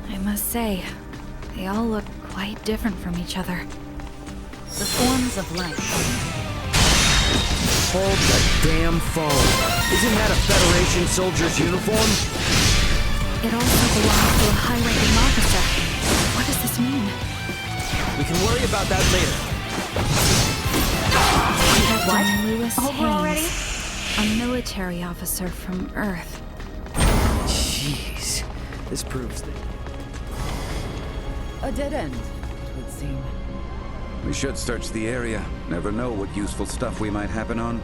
I must say, they all look quite different from each other. The forms of life. Hold the damn phone. Isn't that a Federation soldier's uniform? It also belongs to a high-ranking officer. What does this mean? We can worry about that later. Captain Lewis Over Haynes, already? a military officer from Earth. Jeez. This proves that... A dead end, it would seem. We should search the area. Never know what useful stuff we might happen on.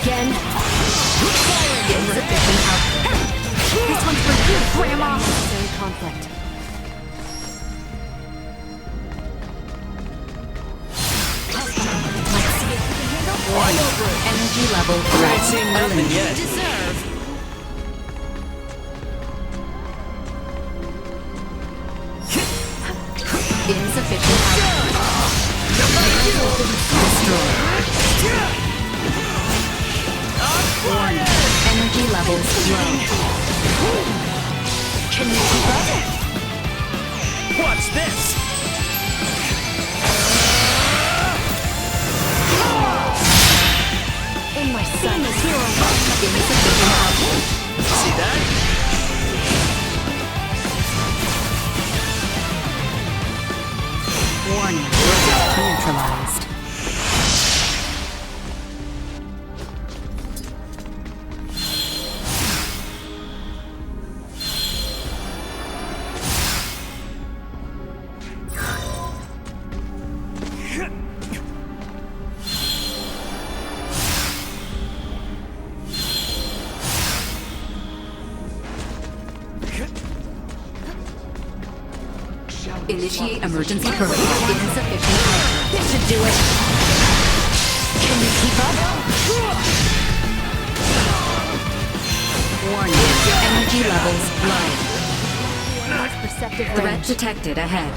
again? Insufficient output. This one's for you, Grandma! Unnecessary conflict. Energy level I ain't seen nothing yet. Deserve. Insufficient output. Destroyed. Warning. Energy levels low. Can you keep up? Watch this! In my sights. Insufficient output. See that? Warning. Neutralized. Initiate emergency current. Insufficient output. This should do it. Can you keep up? Warning. Energy levels low. Most perceptive Threat range. detected ahead.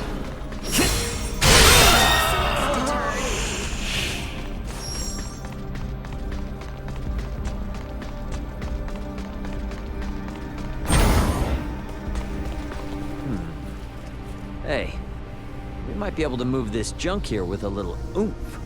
Hey, we might be able to move this junk here with a little oomph.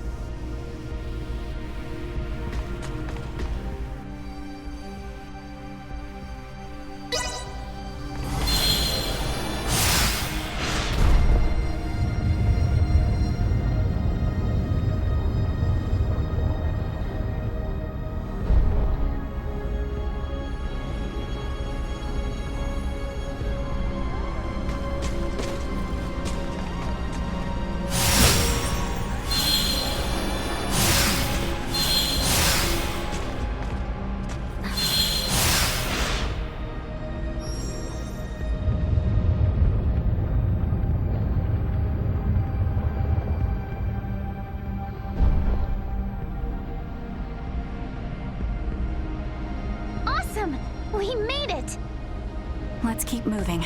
Awesome! We made it! Let's keep moving.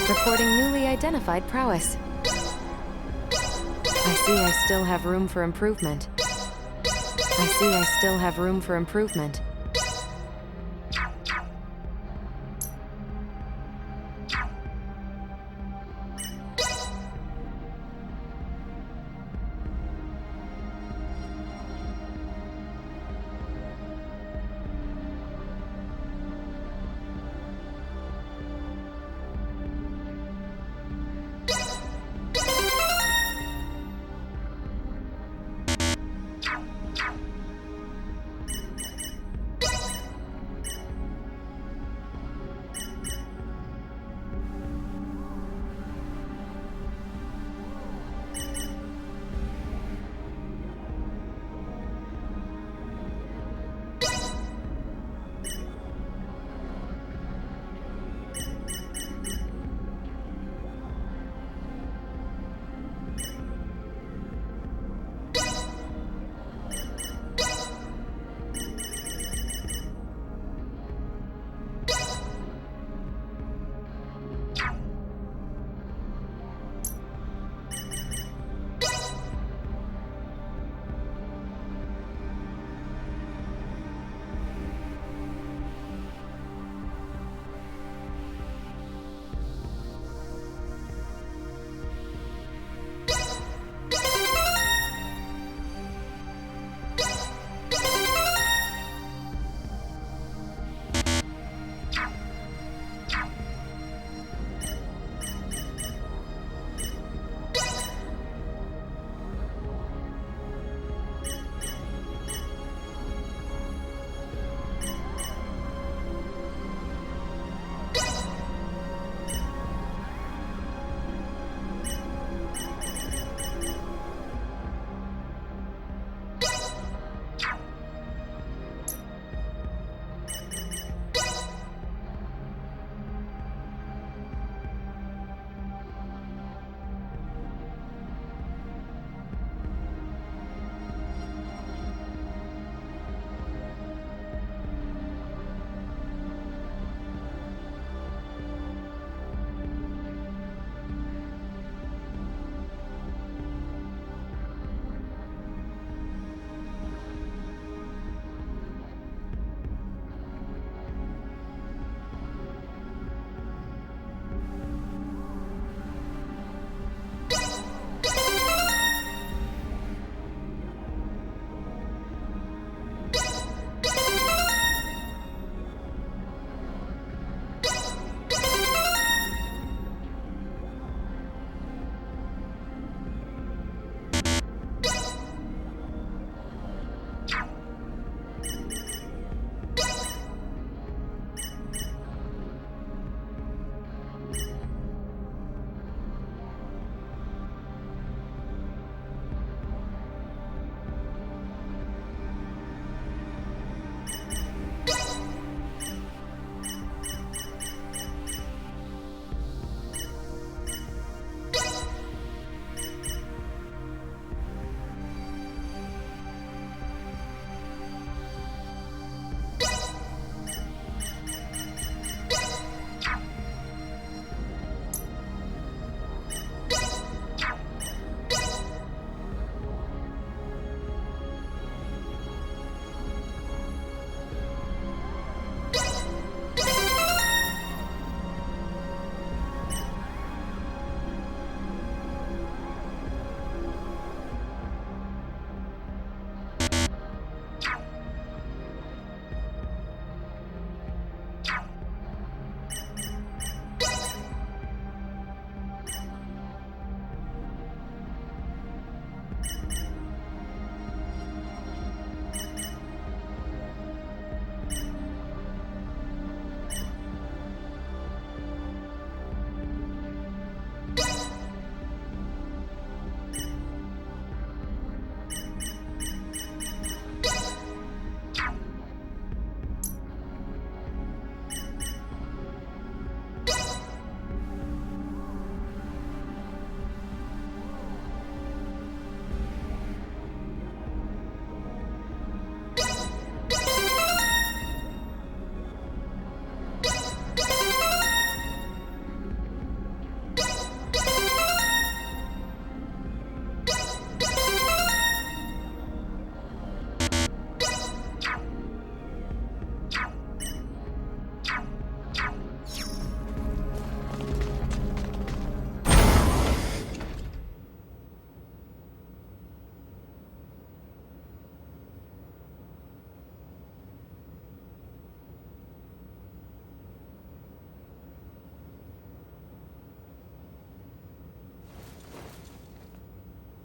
Reporting newly identified prowess. I see I still have room for improvement. I see I still have room for improvement.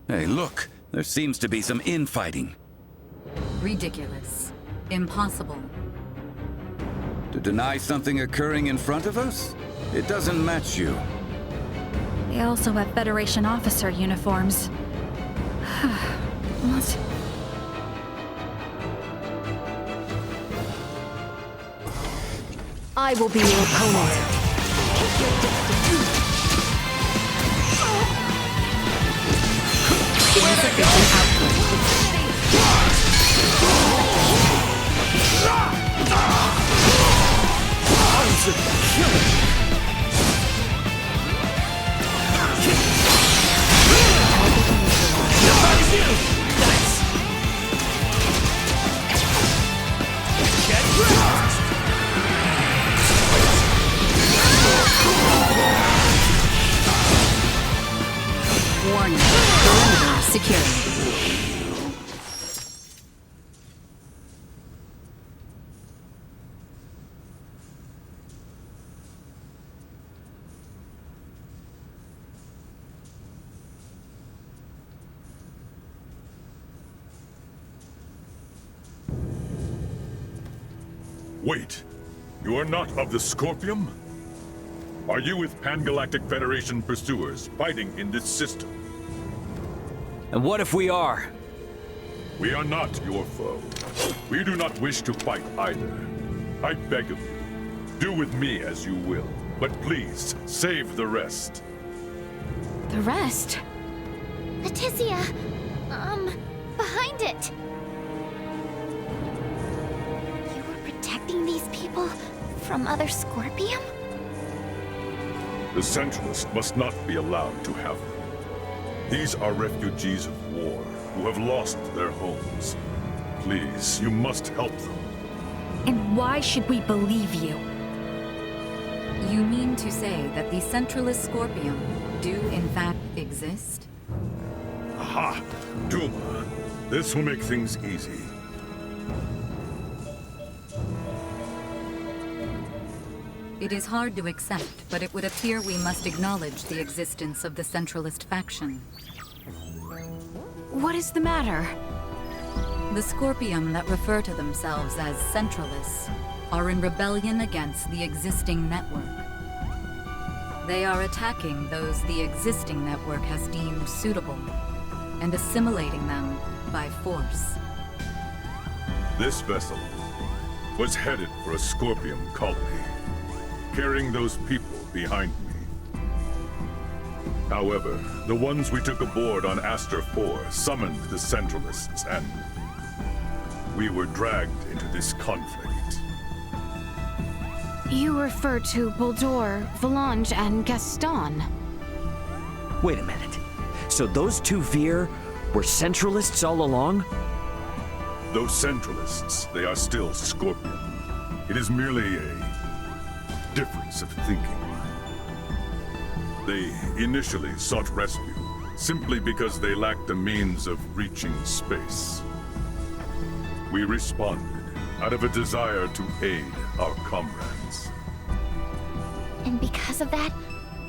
Hey, look. There seems to be some infighting. Ridiculous. Impossible. To deny something occurring in front of us? It doesn't match you. They also have Federation officer uniforms. What? I will be your opponent. Insufficient output. Warning. Perimeter secured. Wait, you are not of the Scorpium? Are you with Pan-Galactic Federation pursuers fighting in this system? And what if we are? We are not your foe. We do not wish to fight either. I beg of you, do with me as you will, but please, save the rest. The rest? Leticia, behind it. You were protecting these people from other Scorpium? The Centralist must not be allowed to have them. These are refugees of war who have lost their homes. Please, you must help them. And why should we believe you? You mean to say that the Centralist Scorpium do in fact exist? Aha! Duma, this will make things easy. It is hard to accept, but it would appear we must acknowledge the existence of the Centralist faction. What is the matter? The Scorpium that refer to themselves as Centralists are in rebellion against the existing network. They are attacking those the existing network has deemed suitable and assimilating them by force. This vessel was headed for a Scorpium colony, carrying those people behind me. However, the ones we took aboard on Aster 4 summoned the Centralists, and we were dragged into this conflict. You refer to Boldur, Volange, and Gaston. Wait a minute. So those two Veer were Centralists all along? Those Centralists, they are still Scorpion. It is merely a difference of thinking. They initially sought rescue simply because they lacked the means of reaching space. We responded out of a desire to aid our comrades. And because of that,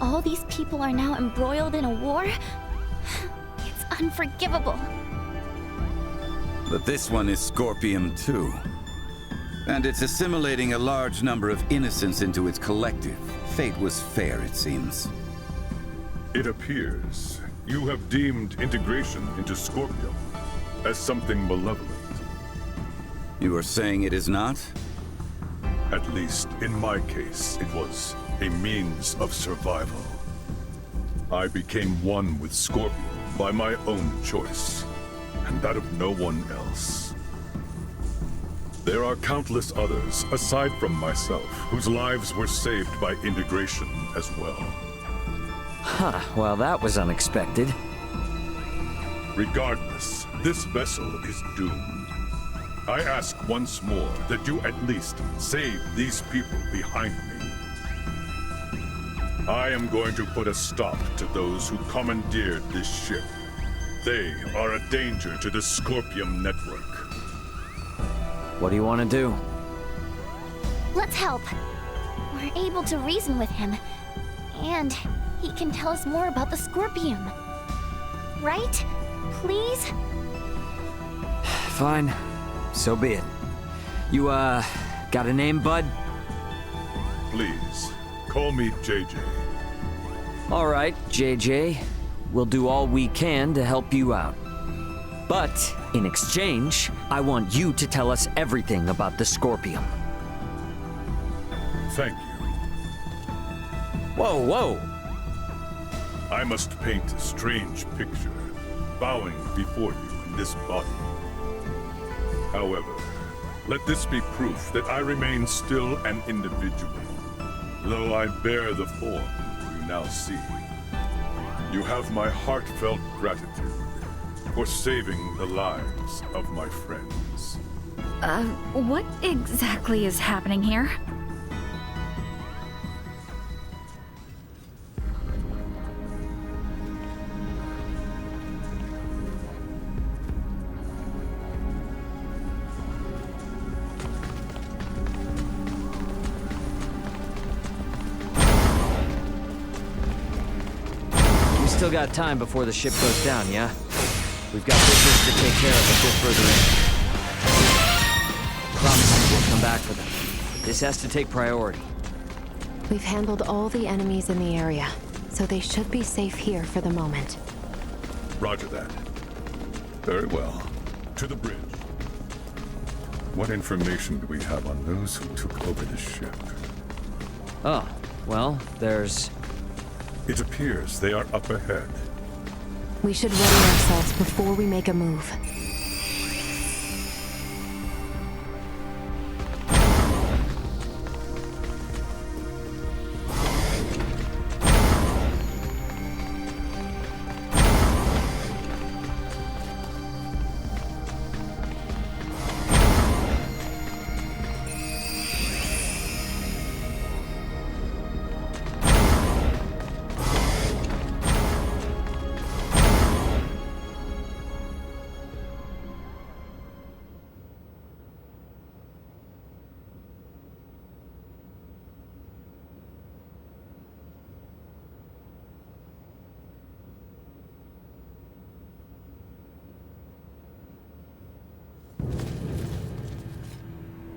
all these people are now embroiled in a war? It's unforgivable. But this one is Scorpium too. And it's assimilating a large number of innocents into its collective. Fate was fair, it seems. It appears you have deemed integration into Scorpium as something malevolent. You are saying it is not? At least, in my case, it was a means of survival. I became one with Scorpion by my own choice, and that of no one else. There are countless others, aside from myself, whose lives were saved by integration as well. Huh, well that was unexpected. Regardless, this vessel is doomed. I ask once more that you at least save these people behind me. I am going to put a stop to those who commandeered this ship. They are a danger to the Scorpium network. What do you want to do? Let's help. We're able to reason with him. And he can tell us more about the Scorpium. Right? please? Fine. So be it. You, got a name, bud? Please, call me JJ. All right, JJ. We'll do all we can to help you out. But, in exchange, I want you to tell us everything about the Scorpium. Thank you. Whoa, whoa! I must paint a strange picture, bowing before you in this body. However, let this be proof that I remain still an individual, though I bear the form you now see. You have my heartfelt gratitude for saving the lives of my friends. What exactly is happening here? Still got time before the ship goes down, yeah? We've got business to take care of a bit further in. Promise we'll come back for them. This has to take priority. We've handled all the enemies in the area, so they should be safe here for the moment. Roger that. Very well. To the bridge. What information do we have on those who took over the ship? Oh, well, there's... It appears they are up ahead. We should ready ourselves before we make a move.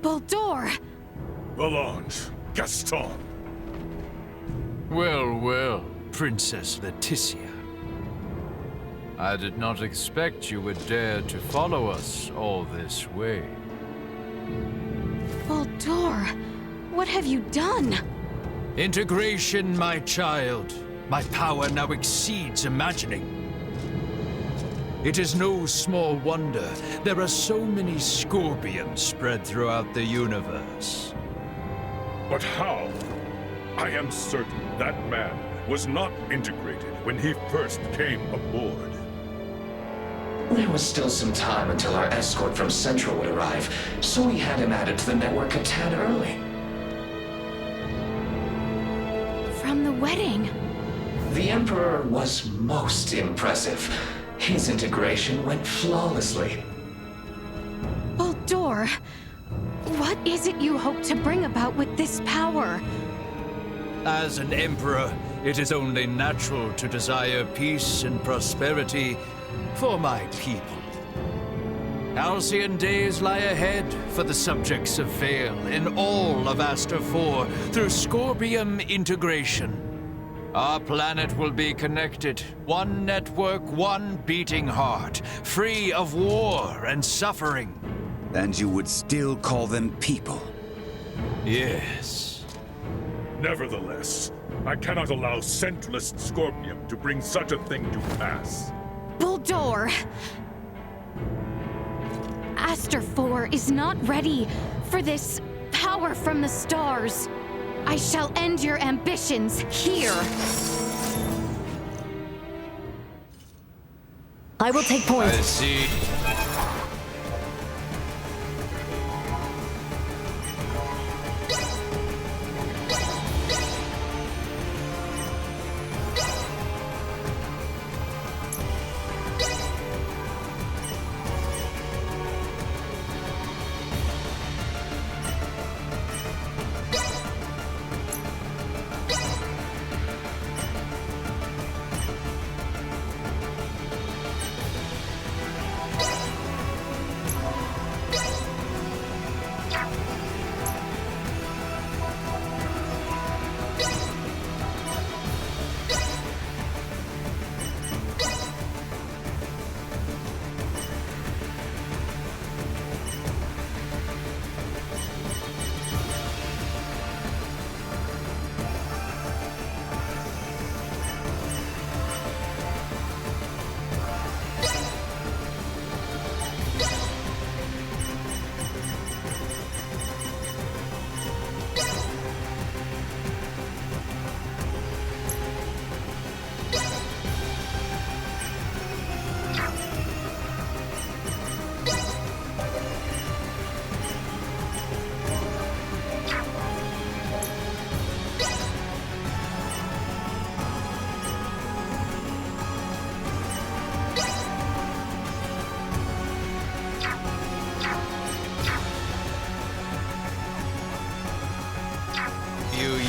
Baldur! Valange, Gaston. Well, well, Princess Leticia. I did not expect you would dare to follow us all this way. Baldur, what have you done? Integration, my child. My power now exceeds imagining. It is no small wonder there are so many Scorpions spread throughout the universe. But how? I am certain that man was not integrated when he first came aboard. There was still some time until our escort from Central would arrive, so we had him added to the network a tad early. From the wedding. The Emperor was most impressive. His integration went flawlessly. Baldur, what is it you hope to bring about with this power? As an Emperor, it is only natural to desire peace and prosperity for my people. Halcyon days lie ahead for the subjects of Vale in all of Aster 4 through Scorpium integration. Our planet will be connected, one network, one beating heart, free of war and suffering. And you would still call them people? Yes. Nevertheless, I cannot allow Centralist Scorpium to bring such a thing to pass. Baldur! Aster 4 is not ready for this power from the stars. I shall end your ambitions here. I will take point. I see.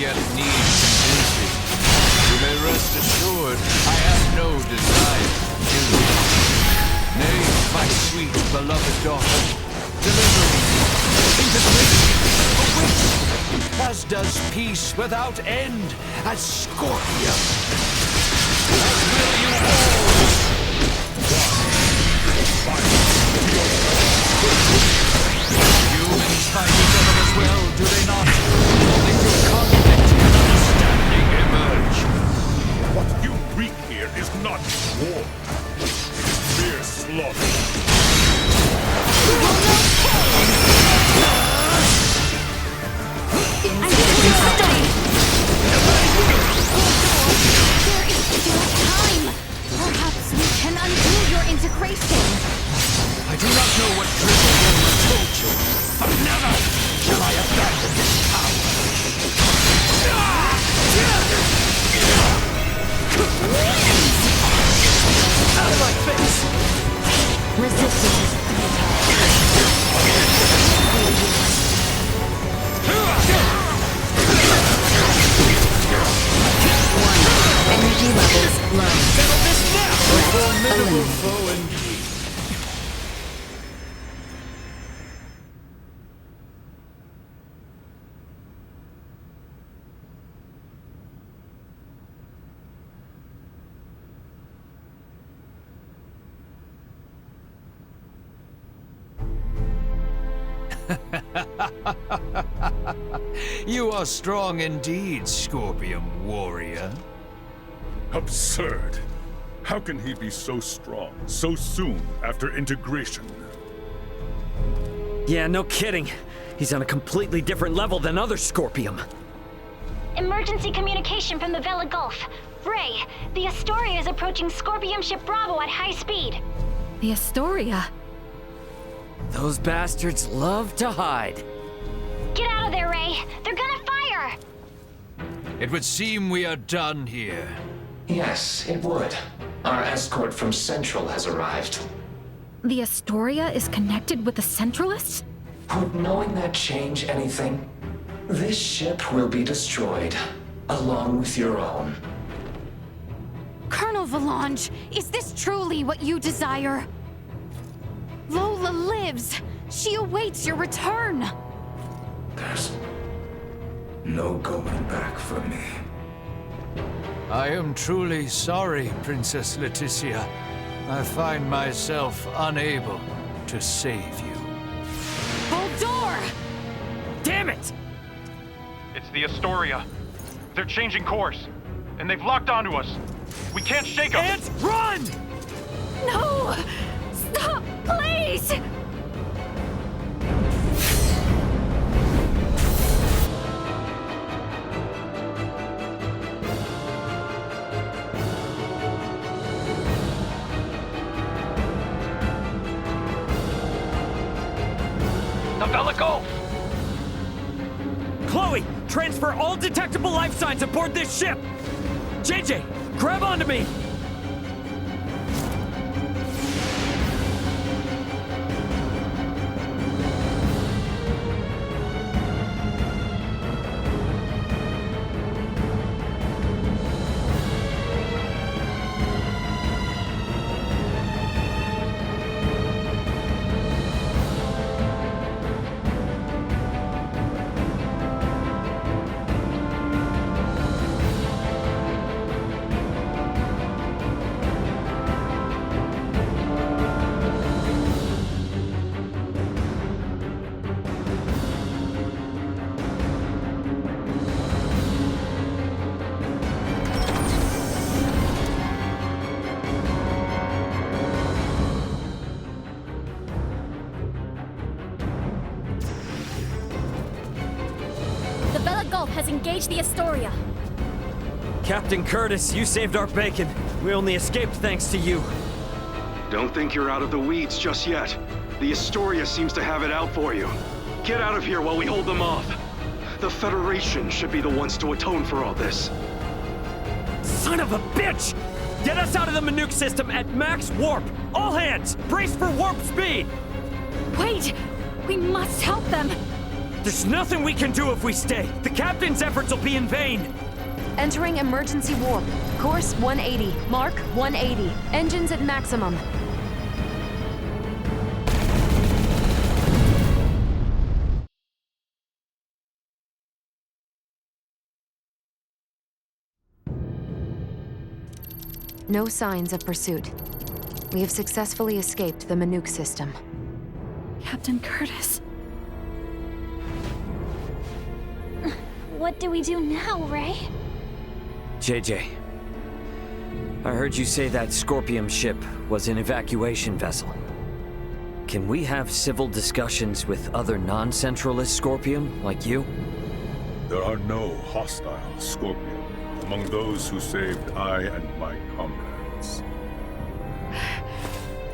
yet need convincing. You may rest assured I have no desire to kill you. Nay, my sweet, beloved daughter, deliver me. Integration awaits, as does peace without end, as Scorpion. As will you all. Humans find each other as well, do they not? Only through conflict can understanding emerge. What you wreak here is not war. It's mere slaughter. Perhaps we can undo your integration. I do not know what Drizzle Woman told you, but never shall I abandon this power. Out of my face! Resistance is Energy levels low. Settle this now! A formidable eliminated. foe indeed. You are strong indeed, Scorpion warrior. Absurd. How can he be so strong so soon after integration? Yeah, no kidding. He's on a completely different level than other Scorpium. Emergency communication from the Vela Gulf. Ray, the Astoria is approaching Scorpium ship Bravo at high speed. The Astoria? Those bastards love to hide. Get out of there, Ray. They're gonna fire. It would seem we are done here. Yes, it would. Our escort from Central has arrived. The Astoria is connected with the Centralists? Would knowing that change anything? This ship will be destroyed, along with your own. Colonel Valange, is this truly what you desire? Lola lives. She awaits your return. There's no going back for me. I am truly sorry, Princess Leticia. I find myself unable to save you. Boldor! Damn it! It's the Astoria. They're changing course, and they've locked onto us. We can't shake them. Ant, run! No! Stop, please! The Vela Gulf! Chloe, transfer all detectable life signs aboard this ship! JJ, grab onto me! Has engaged the Astoria. Captain Curtis, you saved our bacon. We only escaped thanks to you. Don't think you're out of the weeds just yet. The Astoria seems to have it out for you. Get out of here while we hold them off. The Federation should be the ones to atone for all this. Son of a bitch! Get us out of the Manuke system at max warp! All hands, brace for warp speed! Wait! We must help them! There's nothing we can do if we stay. The captain's efforts will be in vain. Entering emergency warp. Course 180. Mark 180. Engines at maximum. No signs of pursuit. We have successfully escaped the Manuk system. Captain Curtis. What do we do now, Ray? JJ. I heard you say that Scorpium ship was an evacuation vessel. Can we have civil discussions with other non-Centralist Scorpium, like you? There are no hostile Scorpium among those who saved I and my comrades.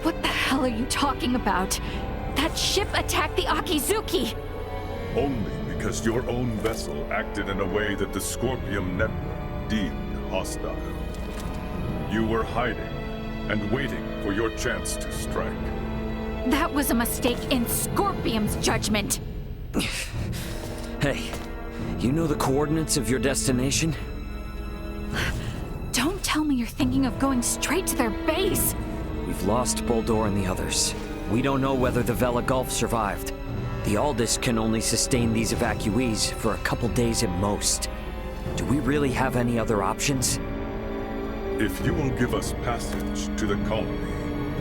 What the hell are you talking about? That ship attacked the Akizuki! Only because your own vessel acted in a way that the Scorpium network deemed hostile. You were hiding and waiting for your chance to strike. That was a mistake in Scorpium's judgment! Hey, you know the coordinates of your destination? Don't tell me you're thinking of going straight to their base! We've lost Boldor and the others. We don't know whether the Vela Gulf survived. The Aldis can only sustain these evacuees for a couple days at most. Do we really have any other options? If you will give us passage to the colony,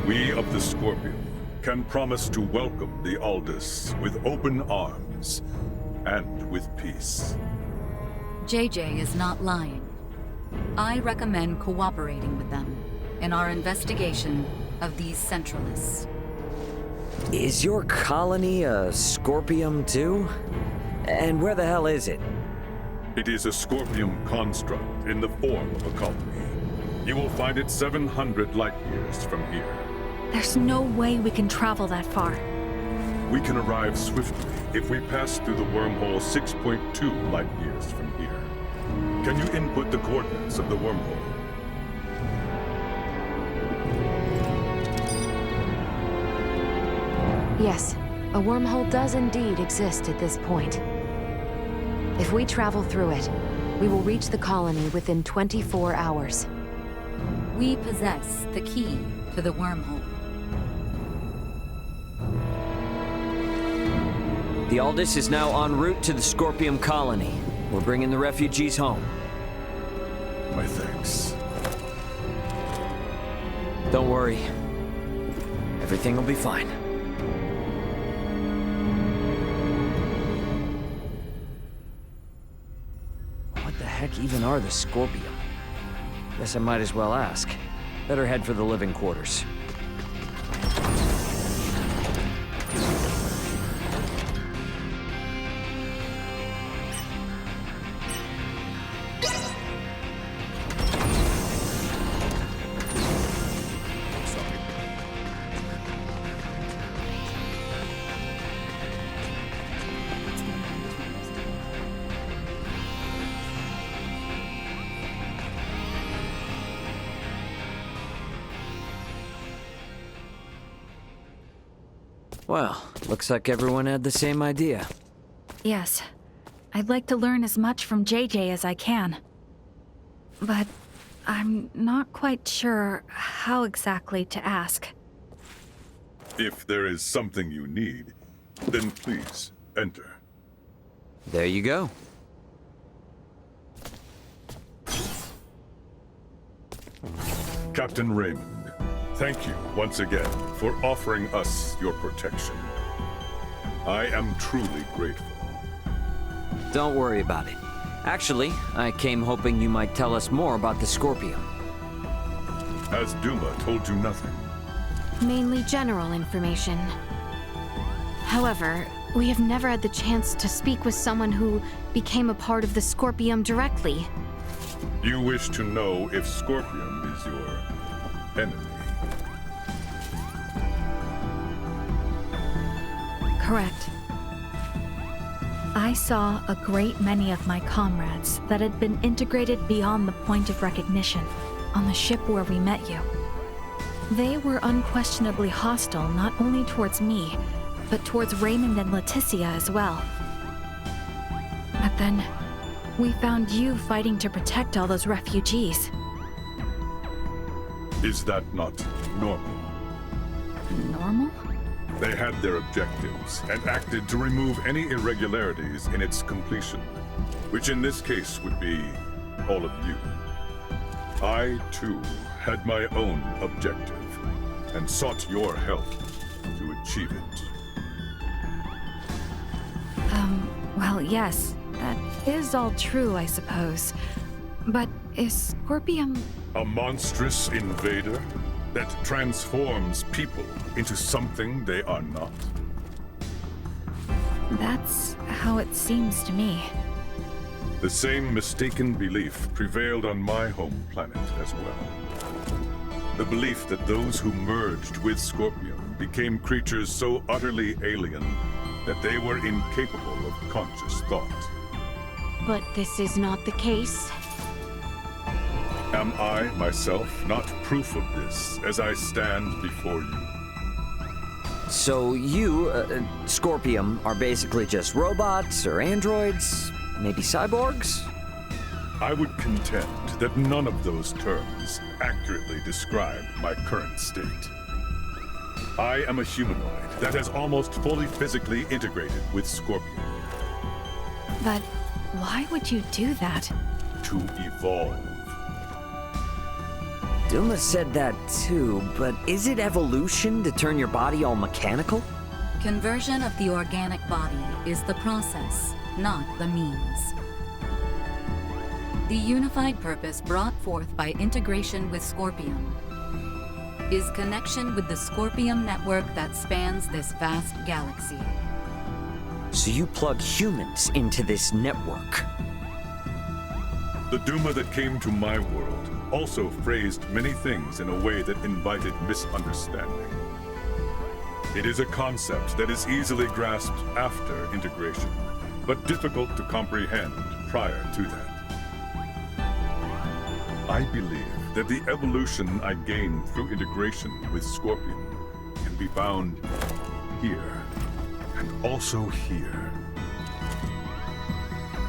we of the Scorpion can promise to welcome the Aldis with open arms and with peace. JJ is not lying. I recommend cooperating with them in our investigation of these Centralists. Is your colony a Scorpium too? And where the hell is it? It is a Scorpium construct in the form of a colony. You will find it 700 light years from here. There's no way we can travel that far. We can arrive swiftly if we pass through the wormhole 6.2 light years from here. Can you input the coordinates of the wormhole? Yes, a wormhole does indeed exist at this point. If we travel through it, we will reach the colony within 24 hours. We possess the key to the wormhole. The Aldis is now en route to the Scorpium colony. We're bringing the refugees home. My thanks. Don't worry. Everything will be fine. What the heck even are the Scorpium? Guess I might as well ask. Better head for the living quarters. Well, looks like everyone had the same idea. Yes. I'd like to learn as much from JJ as I can. But I'm not quite sure how exactly to ask. If there is something you need, then please enter. There you go. Captain Raymond, thank you once again for offering us your protection. I am truly grateful. Don't worry about it. Actually, I came hoping you might tell us more about the Scorpium. Has Duma told you nothing? Mainly general information. However, we have never had the chance to speak with someone who became a part of the Scorpium directly. You wish to know if Scorpium is your enemy? Correct. I saw a great many of my comrades that had been integrated beyond the point of recognition on the ship where we met you. They were unquestionably hostile not only towards me, but towards Raymond and Leticia as well. Then we found you fighting to protect all those refugees. Is that not normal? Normal? They had their objectives and acted to remove any irregularities in its completion, which in this case would be all of you. I, too, had my own objective and sought your help to achieve it. Well, yes, that is all true, I suppose. But is Scorpium... A monstrous invader that transforms people into something they are not? That's how it seems to me. The same mistaken belief prevailed on my home planet as well. The belief that those who merged with Scorpium became creatures so utterly alien that they were incapable of conscious thought. But this is not the case. Am I, myself, not proof of this as I stand before you? So you, Scorpium, are basically just robots or androids? Maybe cyborgs? I would contend that none of those terms accurately describe my current state. I am a humanoid that has almost fully physically integrated with Scorpion. But why would you do that? To evolve. Duma said that too, but is it evolution to turn your body all mechanical? Conversion of the organic body is the process, not the means. The unified purpose brought forth by integration with Scorpium is connection with the Scorpium network that spans this vast galaxy. So you plug humans into this network? The Duma that came to my world also phrased many things in a way that invited misunderstanding. It is a concept that is easily grasped after integration, but difficult to comprehend prior to that. I believe that the evolution I gained through integration with Scorpion can be found here, and also here.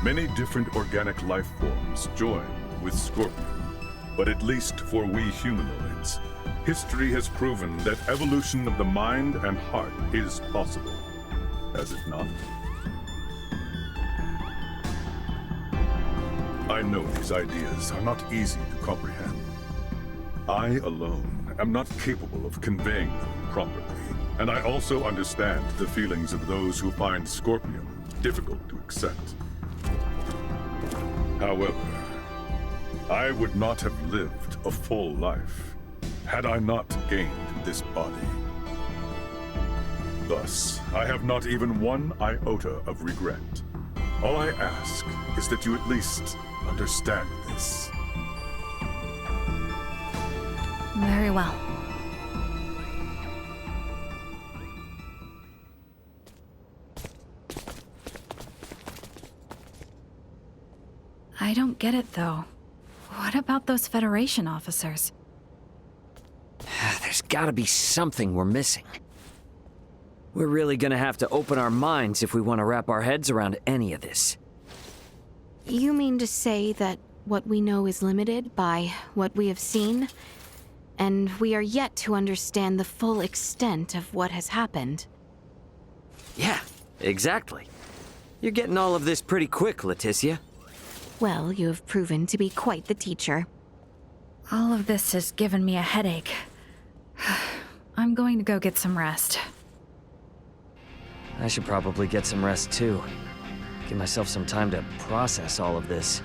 Many different organic life forms join with Scorpion, but at least for we humanoids, history has proven that evolution of the mind and heart is possible, has it not? I know these ideas are not easy to comprehend. I alone am not capable of conveying them properly, and I also understand the feelings of those who find Scorpion difficult to accept. However, I would not have lived a full life had I not gained this body. Thus, I have not even one iota of regret. All I ask is that you at least understand this. Very well. I don't get it, though. What about those Federation officers? There's gotta be something we're missing. We're really gonna have to open our minds if we want to wrap our heads around any of this. You mean to say that what we know is limited by what we have seen, and we are yet to understand the full extent of what has happened? Yeah, exactly. You're getting all of this pretty quick, Leticia. Well, you have proven to be quite the teacher. All of this has given me a headache. I'm going to go get some rest. I should probably get some rest too. Give myself some time to process all of this.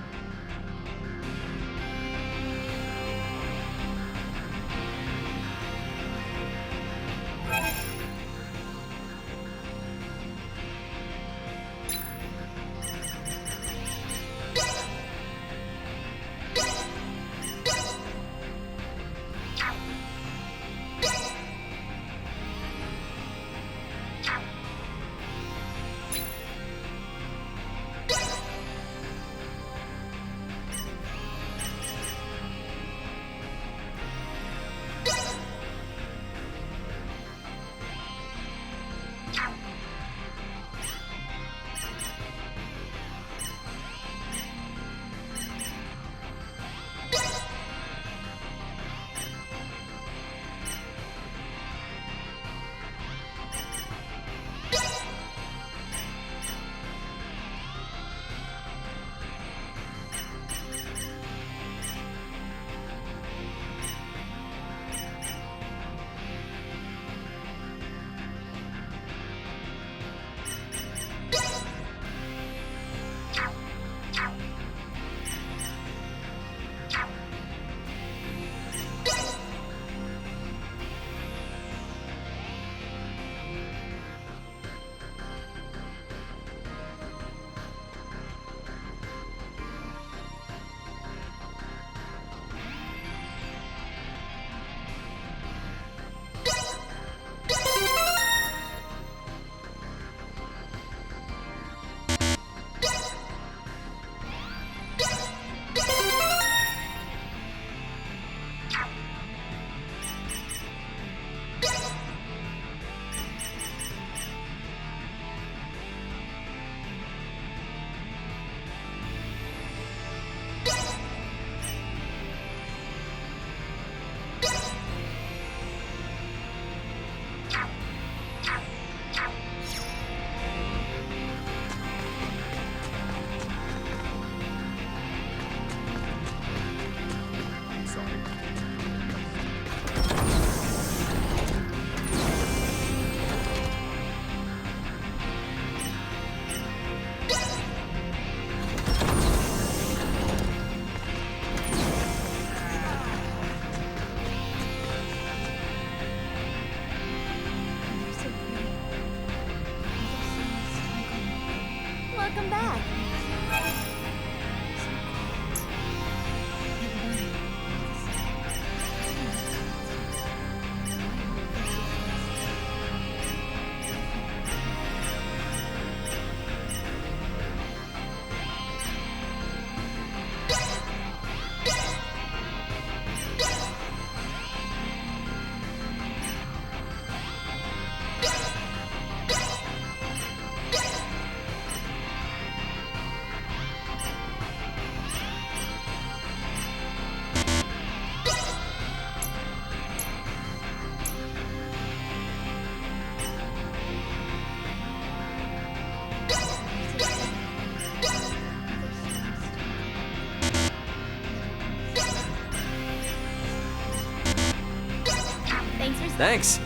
Welcome back. Thanks.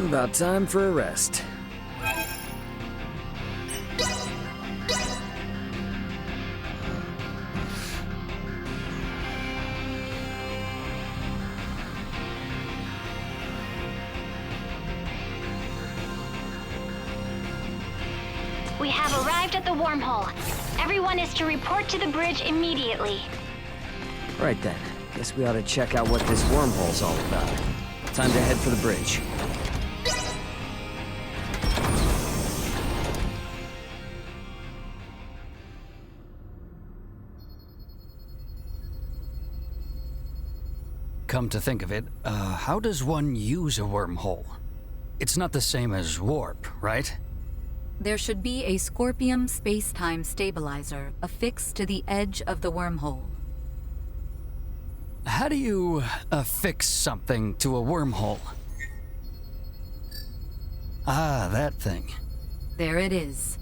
About time for a rest. We have arrived at the wormhole. Everyone is to report to the bridge immediately. Right then. Guess we ought to check out what this wormhole's all about. Time to head for the bridge. Come to think of it, how does one use a wormhole? It's not the same as warp, right? There should be a Scorpium space-time stabilizer affixed to the edge of the wormhole. How do you affix something to a wormhole? Ah, that thing. There it is.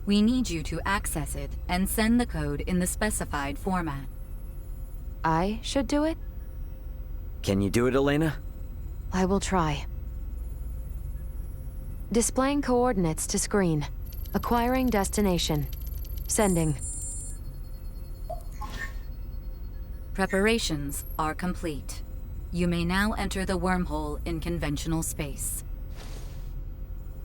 We need you to access it and send the code in the specified format. I should do it? Can you do it, Elena? I will try. Displaying coordinates to screen. Acquiring destination. Sending. Preparations are complete. You may now enter the wormhole in conventional space.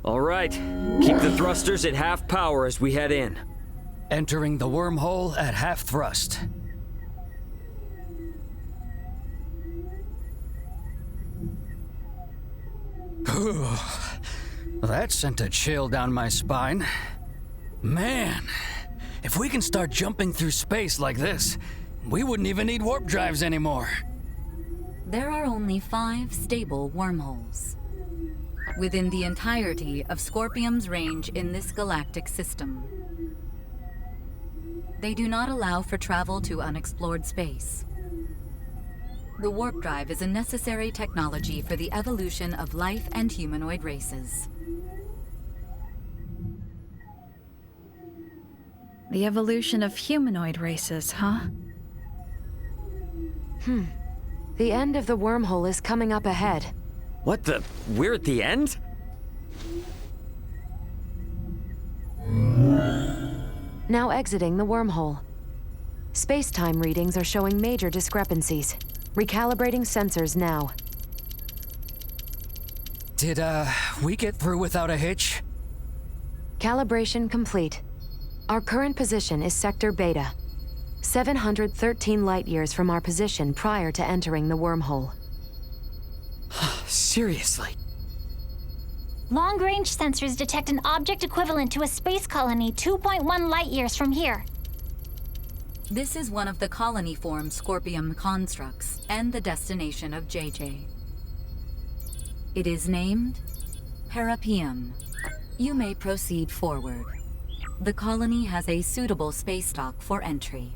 All right. Keep the thrusters at half power as we head in. Entering the wormhole at half thrust. That sent a chill down my spine. Man, if we can start jumping through space like this, we wouldn't even need warp drives anymore. There are only 5 stable wormholes within the entirety of Scorpium's range in this galactic system. They do not allow for travel to unexplored space. The warp drive is a necessary technology for the evolution of life and humanoid races. The evolution of humanoid races, huh? The end of the wormhole is coming up ahead. What the? We're at the end? Now exiting the wormhole. Space-time readings are showing major discrepancies. Recalibrating sensors now. Did, we get through without a hitch? Calibration complete. Our current position is Sector Beta, 713 light-years from our position prior to entering the wormhole. Seriously? Long-range sensors detect an object equivalent to a space colony 2.1 light-years from here. This is one of the colony-form Scorpium constructs and the destination of JJ. It is named Parapium. You may proceed forward. The colony has a suitable space dock for entry.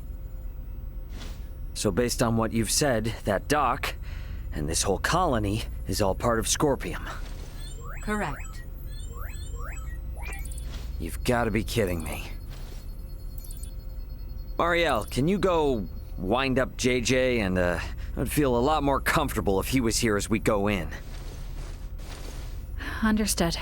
So based on what you've said, that dock, and this whole colony, is all part of Scorpium. Correct. You've got to be kidding me. Marielle, can you go wind up JJ and, I'd feel a lot more comfortable if he was here as we go in. Understood.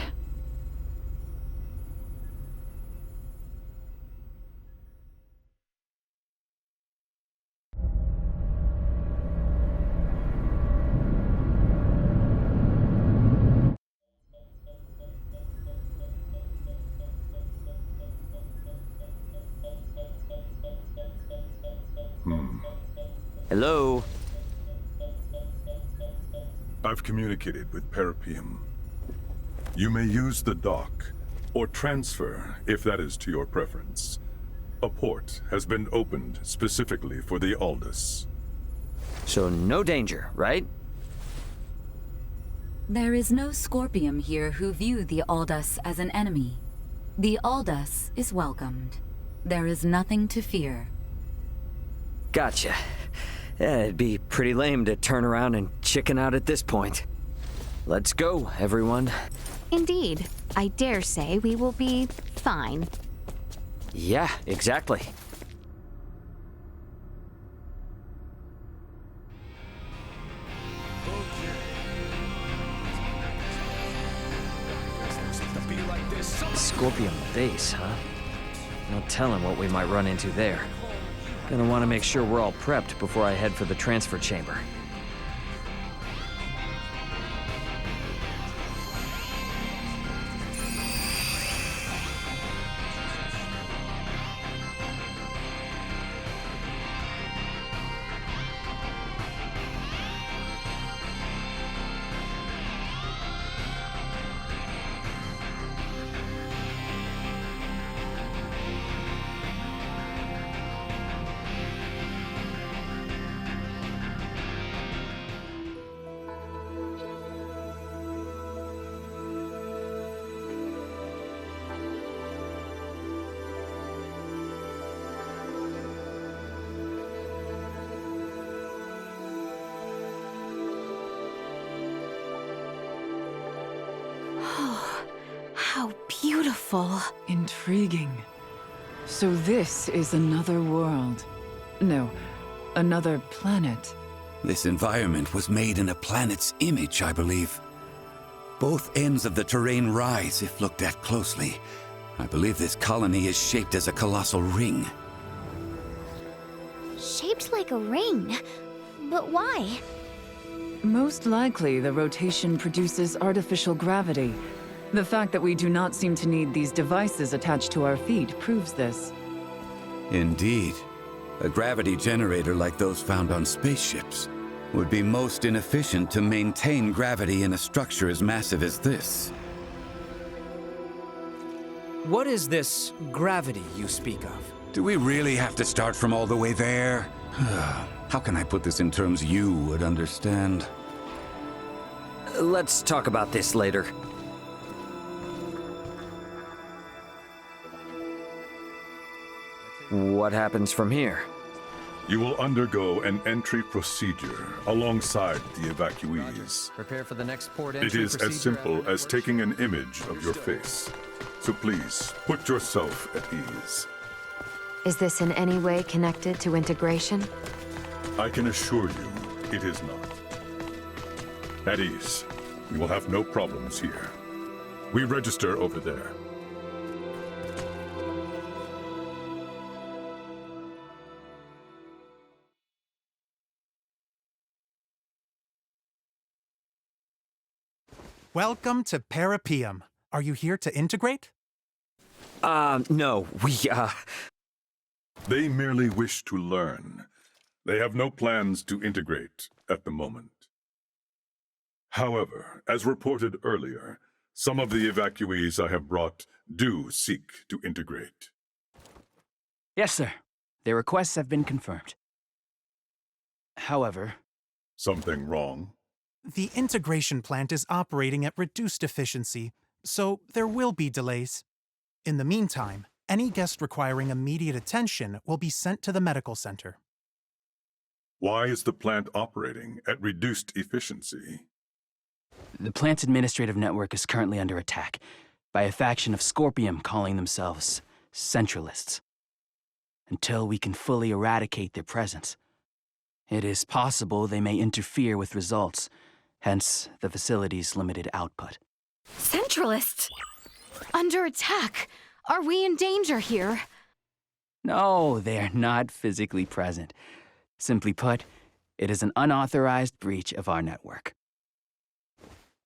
Hello? I've communicated with Parapium. You may use the dock, or transfer, if that is to your preference. A port has been opened specifically for the Aldous. So no danger, right? There is no Scorpium here who view the Aldous as an enemy. The Aldous is welcomed. There is nothing to fear. Gotcha. Yeah, it'd be pretty lame to turn around and chicken out at this point. Let's go, everyone. Indeed. I dare say we will be fine. Yeah, exactly. Scorpium base, huh? No telling what we might run into there. Gonna want to make sure we're all prepped before I head for the transfer chamber. How beautiful. Intriguing. So this is another world. No, another planet. This environment was made in a planet's image, I believe. Both ends of the terrain rise if looked at closely. I believe this colony is shaped as a colossal ring. Shaped like a ring? But why? Most likely, the rotation produces artificial gravity. The fact that we do not seem to need these devices attached to our feet proves this. Indeed. A gravity generator like those found on spaceships would be most inefficient to maintain gravity in a structure as massive as this. What is this gravity you speak of? Do we really have to start from all the way there? How can I put this in terms you would understand? Let's talk about this later. What happens from here? You will undergo an entry procedure alongside the evacuees. Prepare for the next port It entry is as procedure simple as taking an image of your face. So please, put yourself at ease. Is this in any way connected to integration? I can assure you, it is not. At ease. You will have no problems here. We register over there. Welcome to Parapium. Are you here to integrate? No, They merely wish to learn. They have no plans to integrate at the moment. However, as reported earlier, some of the evacuees I have brought do seek to integrate. Yes, sir. Their requests have been confirmed. However... Something wrong? The integration plant is operating at reduced efficiency, so there will be delays. In the meantime, any guest requiring immediate attention will be sent to the medical center. Why is the plant operating at reduced efficiency? The plant's administrative network is currently under attack by a faction of Scorpium calling themselves Centralists. Until we can fully eradicate their presence, it is possible they may interfere with results, hence the facility's limited output. Centralists? Under attack? Are we in danger here? No, they are not physically present. Simply put, it is an unauthorized breach of our network.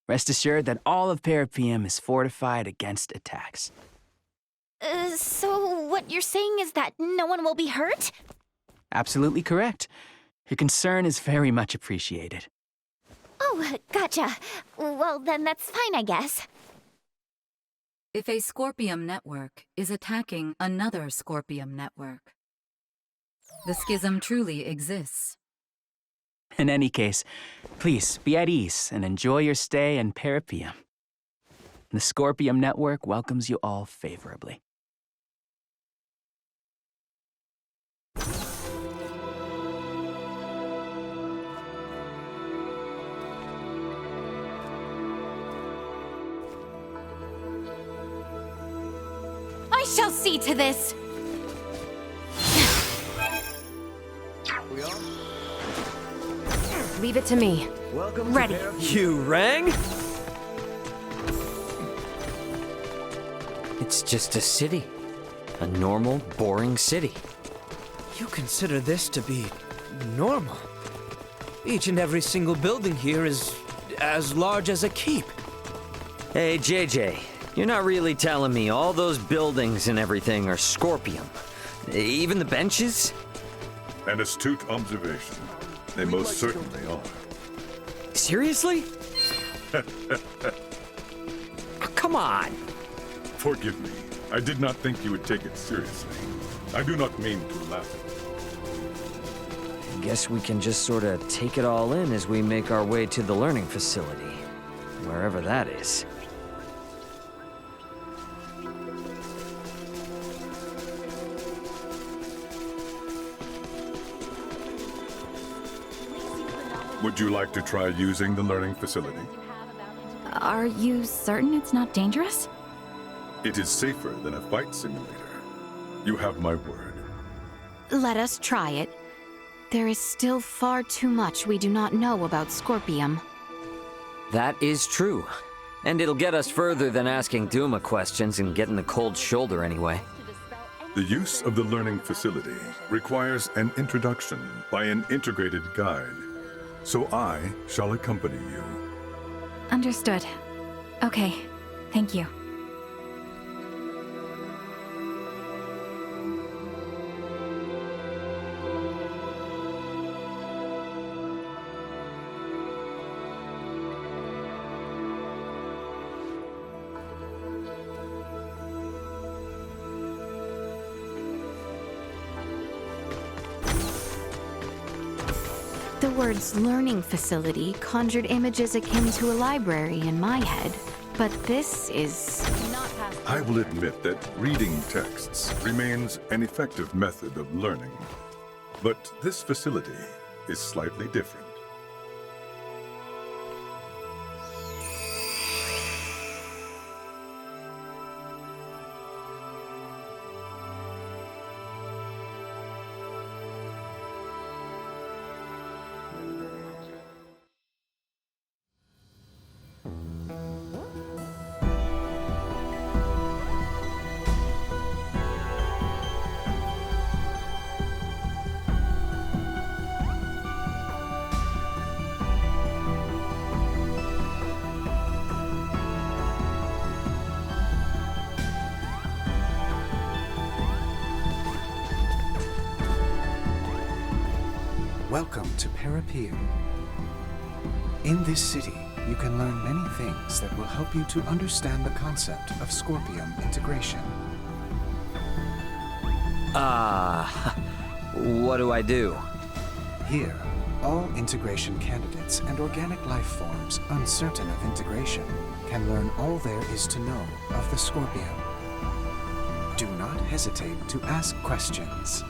Rest assured that all of Parapium is fortified against attacks. So what you're saying is that no one will be hurt? Absolutely correct. Your concern is very much appreciated. Oh, gotcha. Well, then that's fine, I guess. If a Scorpium network is attacking another Scorpium network, the schism truly exists. In any case, please be at ease and enjoy your stay in Parapium. The Scorpium network welcomes you all favorably. I shall see to this! Leave it to me. Welcome Ready. You rang? It's just a city. A normal, boring city. You consider this to be normal? Each and every single building here is as large as a keep. Hey, JJ, you're not really telling me all those buildings and everything are Scorpium? Even the benches? An astute observation. They most certainly are. Seriously? Come on! Forgive me. I did not think you would take it seriously. I do not mean to laugh. I guess we can just sort of take it all in as we make our way to the learning facility. Wherever that is. Would you like to try using the learning facility? Are you certain it's not dangerous? It is safer than a fight simulator. You have my word. Let us try it. There is still far too much we do not know about Scorpium. That is true. And it'll get us further than asking Duma questions and getting the cold shoulder anyway. The use of the learning facility requires an introduction by an integrated guide. So I shall accompany you. Understood. Okay, thank you. The words learning facility conjured images akin to a library in my head, but this is not past. I will admit that reading texts remains an effective method of learning, but this facility is slightly different. Welcome to Parapier. In this city, you can learn many things that will help you to understand the concept of Scorpium integration. What do I do? Here, all integration candidates and organic life forms uncertain of integration can learn all there is to know of the Scorpium. Do not hesitate to ask questions.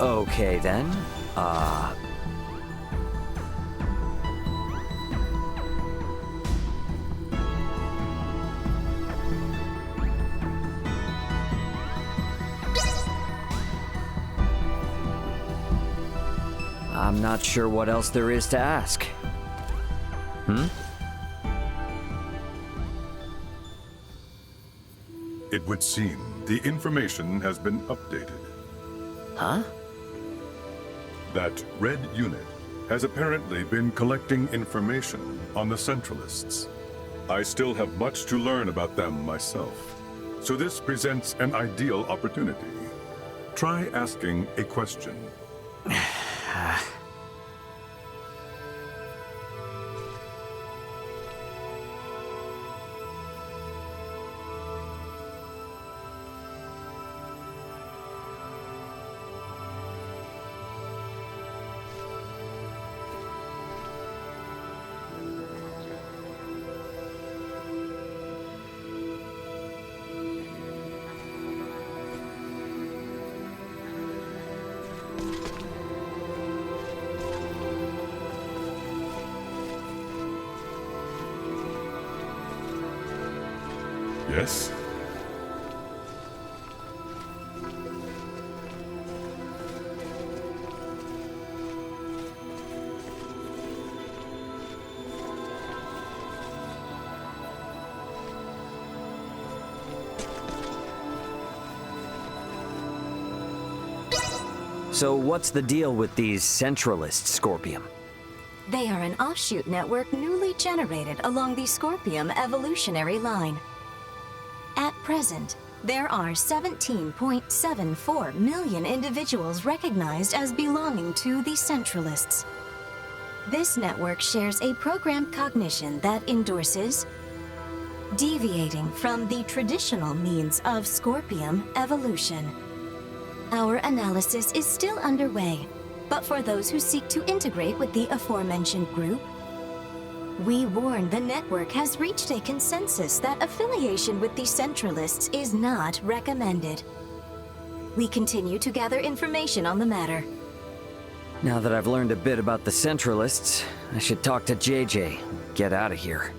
Okay then, I'm not sure what else there is to ask. It would seem the information has been updated. Huh? That red unit has apparently been collecting information on the Centralists. I still have much to learn about them myself, so this presents an ideal opportunity. Try asking a question. Yes? So what's the deal with these Centralists, Scorpium? They are an offshoot network newly generated along the Scorpium evolutionary line. At present, there are 17.74 million individuals recognized as belonging to the Centralists. This network shares a programmed cognition that endorses deviating from the traditional means of Scorpium evolution. Our analysis is still underway, but for those who seek to integrate with the aforementioned group, we warn the network has reached a consensus that affiliation with the Centralists is not recommended. We continue to gather information on the matter. Now that I've learned a bit about the Centralists, I should talk to JJ. Get out of here.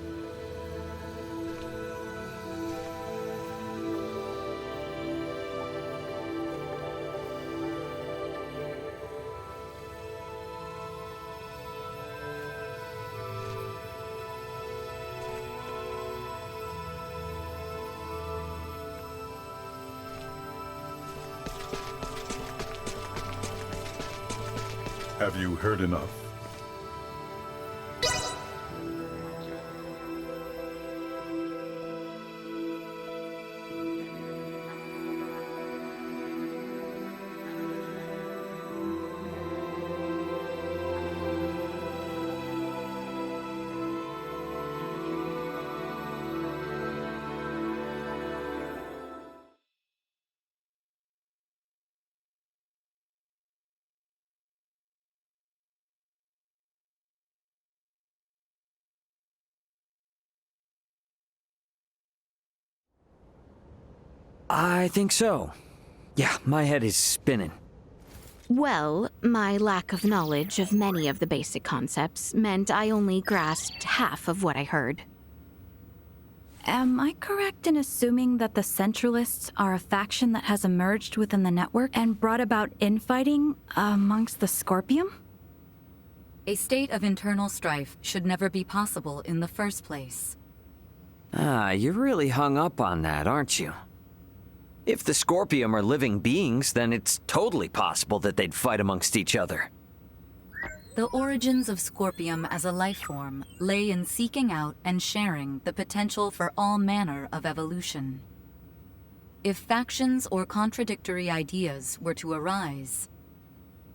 Have you heard enough? I think so. Yeah, my head is spinning. Well, my lack of knowledge of many of the basic concepts meant I only grasped half of what I heard. Am I correct in assuming that the Centralists are a faction that has emerged within the network and brought about infighting amongst the Scorpium? A state of internal strife should never be possible in the first place. You're really hung up on that, aren't you? If the Scorpium are living beings, then it's totally possible that they'd fight amongst each other. The origins of Scorpium as a life form lay in seeking out and sharing the potential for all manner of evolution. If factions or contradictory ideas were to arise,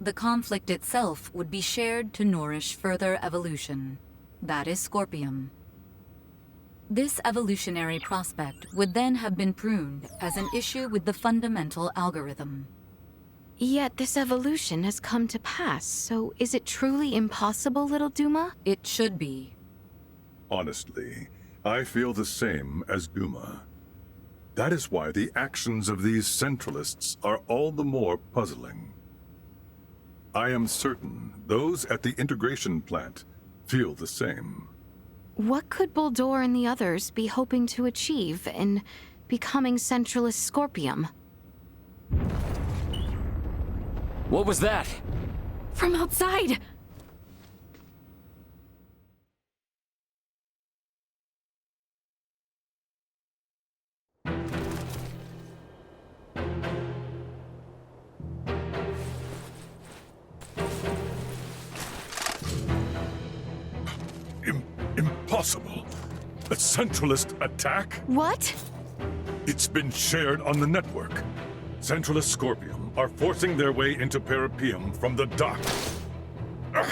The conflict itself would be shared to nourish further evolution. That is Scorpium. This evolutionary prospect would then have been pruned as an issue with the fundamental algorithm. Yet this evolution has come to pass, so is it truly impossible, little Duma? It should be. Honestly, I feel the same as Duma. That is why the actions of these Centralists are all the more puzzling. I am certain those at the integration plant feel the same. What could Bulldor and the others be hoping to achieve in becoming Centralist Scorpium? What was that? From outside! Impossible. A Centralist attack? What? It's been shared on the network. Centralist Scorpium are forcing their way into Parapium from the dock. Ugh.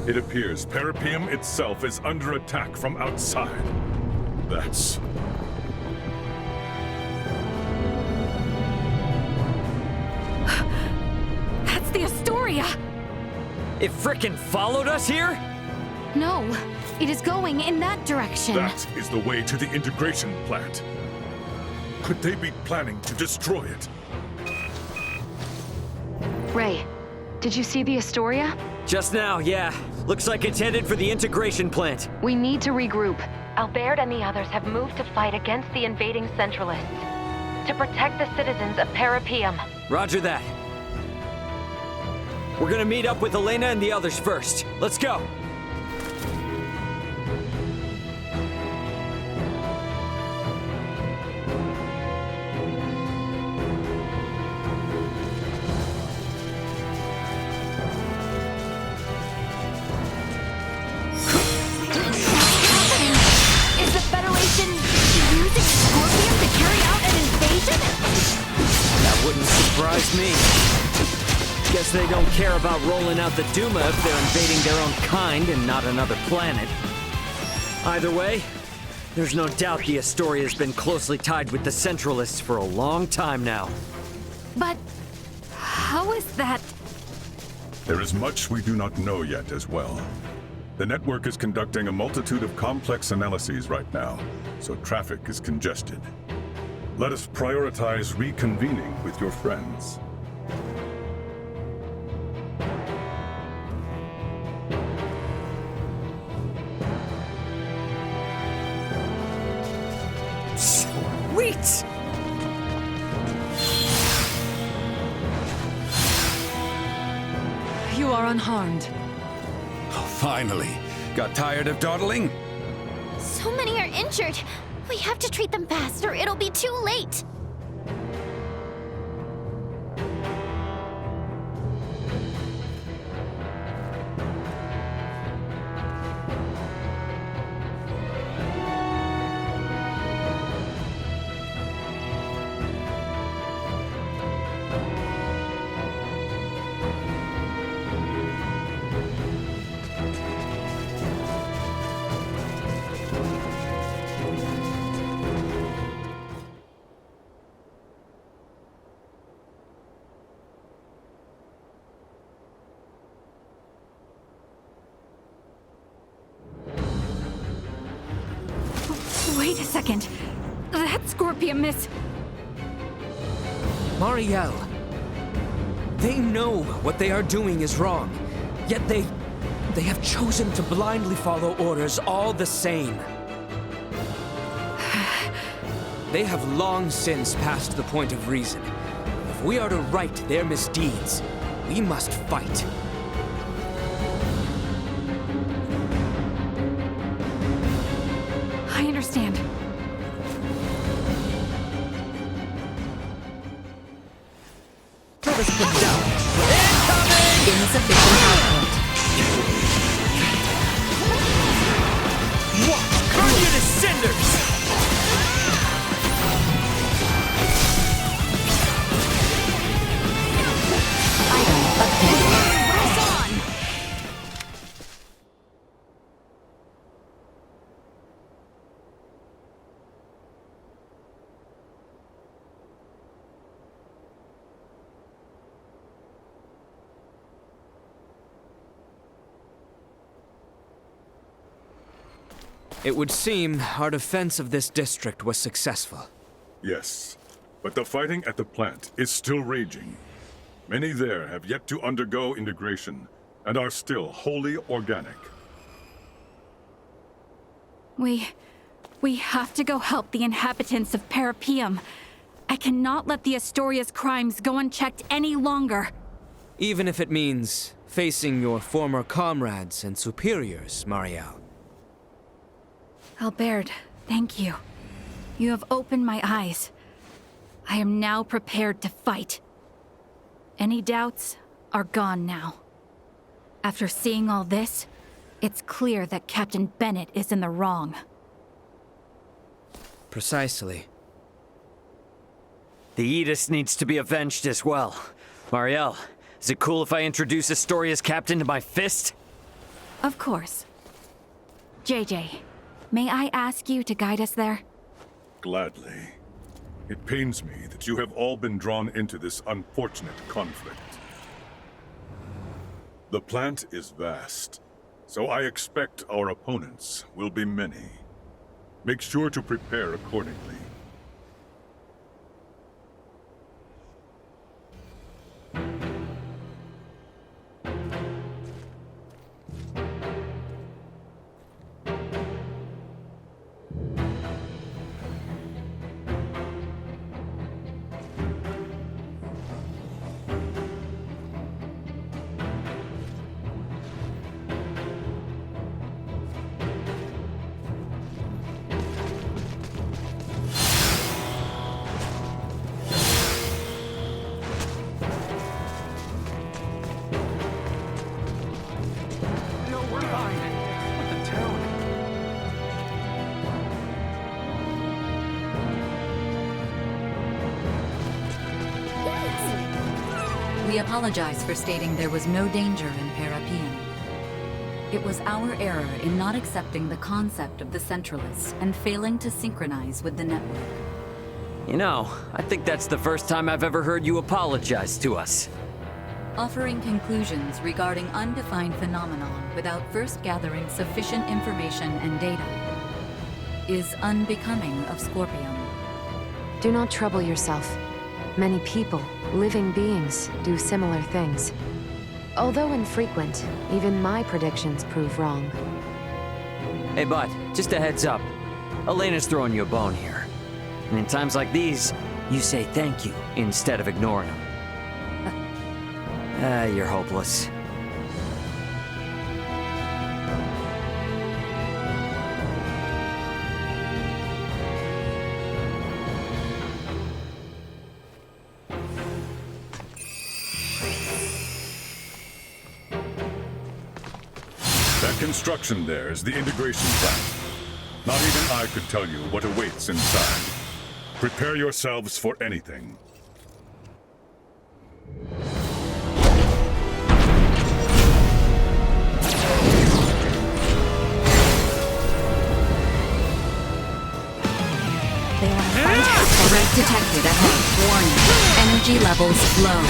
It appears Parapium itself is under attack from outside. That's... That's the Astoria! It frickin' followed us here? No, it is going in that direction. That is the way to the integration plant. Could they be planning to destroy it? Ray, did you see the Astoria? Just now, yeah. Looks like it's headed for the integration plant. We need to regroup. Albert and the others have moved to fight against the invading Centralists. To protect the citizens of Parapium. Roger that. We're gonna meet up with Elena and the others first. Let's go. Is the Federation using Scorpium to carry out an invasion? That wouldn't surprise me. Guess they don't care about rolling out the Duma if they're invading their own kind and not another planet. Either way, there's no doubt the Astoria's been closely tied with the Centralists for a long time now. But how is that? There is much we do not know yet as well. The network is conducting a multitude of complex analyses right now, so traffic is congested. Let us prioritize reconvening with your friends. Sweet! You are unharmed. Oh, finally. Got tired of dawdling? So many are injured. We have to treat them fast or it'll be too late. Wait a second. That Scorpium is... Marielle. They know what they are doing is wrong, yet they have chosen to blindly follow orders all the same. They have long since passed the point of reason. If we are to right their misdeeds, we must fight. I understand. Let us put down. Incoming! Insufficient output. What? Burn you to cinders! It would seem our defense of this district was successful. Yes, but the fighting at the plant is still raging. Many there have yet to undergo integration and are still wholly organic. We have to go help the inhabitants of Parapium. I cannot let the Astoria's crimes go unchecked any longer. Even if it means facing your former comrades and superiors, Marielle. Albert, thank you. You have opened my eyes. I am now prepared to fight. Any doubts are gone now. After seeing all this, it's clear that Captain Bennett is in the wrong. Precisely. The Aegis needs to be avenged as well. Marielle, is it cool if I introduce Astoria's captain to my fist? Of course. JJ, may I ask you to guide us there? Gladly. It pains me that you have all been drawn into this unfortunate conflict. The plant is vast, so I expect our opponents will be many. Make sure to prepare accordingly. We apologize for stating there was no danger in Parapium. It was our error in not accepting the concept of the Centralists and failing to synchronize with the network. You know, I think that's the first time I've ever heard you apologize to us. Offering conclusions regarding undefined phenomenon without first gathering sufficient information and data is unbecoming of Scorpion. Do not trouble yourself. Many people, living beings, do similar things. Although infrequent, even my predictions prove wrong. Hey bud, just a heads up. Elena's throwing you a bone here. And in times like these, you say thank you instead of ignoring them. You're hopeless. Construction there is the integration plant. Not even I could tell you what awaits inside. Prepare yourselves for anything. They want to fight? Threat detected ahead. Warning. Energy levels low.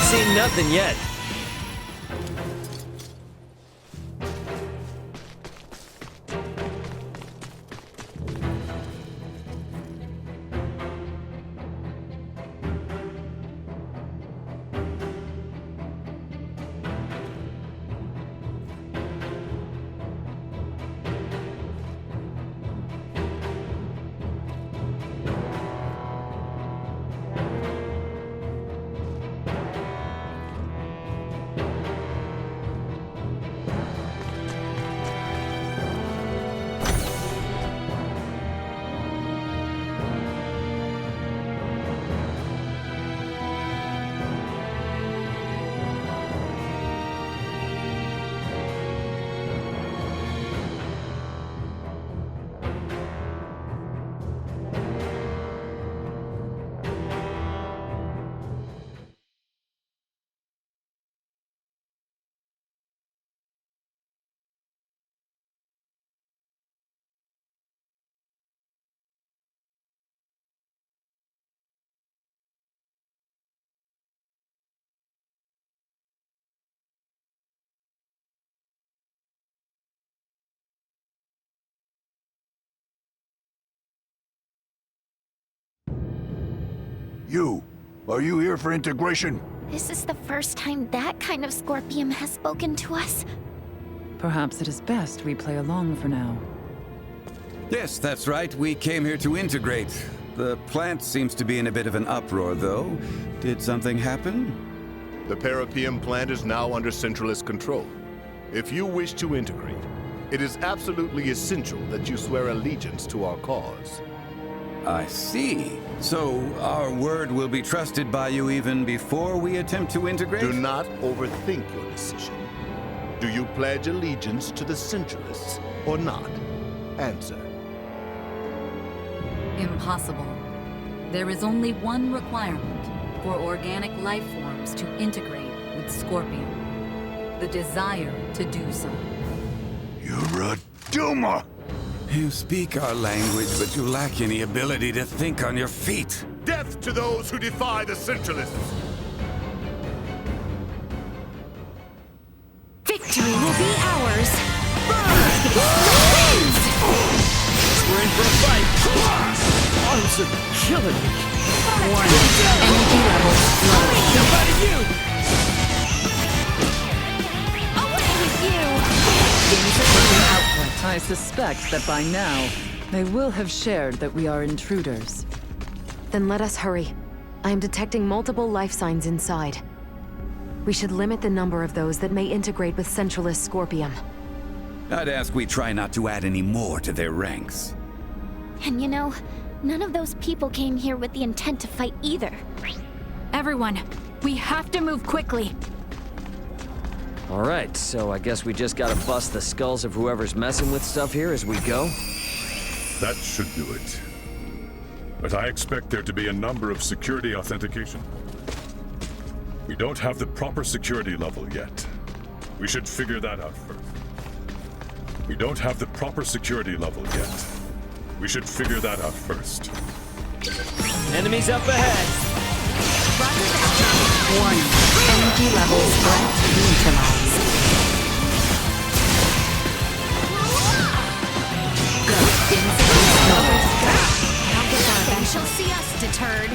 Seen nothing yet. You, are you here for integration? This is the first time that kind of Scorpium has spoken to us. Perhaps it is best we play along for now. Yes, that's right. We came here to integrate. The plant seems to be in a bit of an uproar, though. Did something happen? The Parapium plant is now under Centralist control. If you wish to integrate, it is absolutely essential that you swear allegiance to our cause. I see. So our word will be trusted by you even before we attempt to integrate? Do not overthink your decision. Do you pledge allegiance to the Centralists or not? Answer. Impossible. There is only one requirement for organic life forms to integrate with Scorpium. The desire to do so. You're a Duma! You speak our language, but you lack any ability to think on your feet. Death to those who defy the Centralists! Victory will be ours! We're in for a fight! Arms are killing me! Warning. Energy levels low. Somebody you! Away with you! I suspect that by now, they will have shared that we are intruders. Then let us hurry. I am detecting multiple life signs inside. We should limit the number of those that may integrate with Centralist Scorpium. I'd ask we try not to add any more to their ranks. And you know, none of those people came here with the intent to fight either. Everyone, we have to move quickly. Alright, so I guess we just gotta bust the skulls of whoever's messing with stuff here as we go? That should do it. But I expect there to be a number of security authentication. We don't have the proper security level yet. We should figure that out first. We don't have the proper security level yet. We should figure that out first. Enemies up ahead! Warning. Energy levels threat neutralized. You shall see us deterred.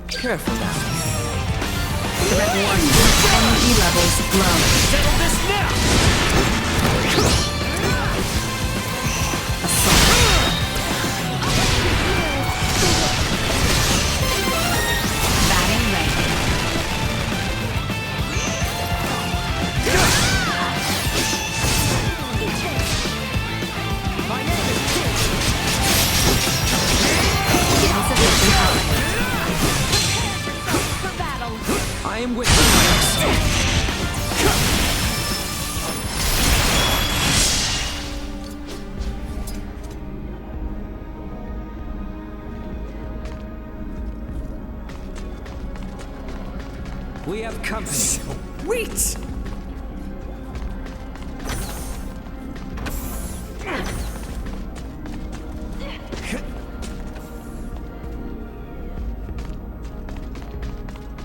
Careful now. Threat warning. Energy levels low. Settle this now! Batting ready. My name is King! Insufficient output. I am with you. We have company. Sweet!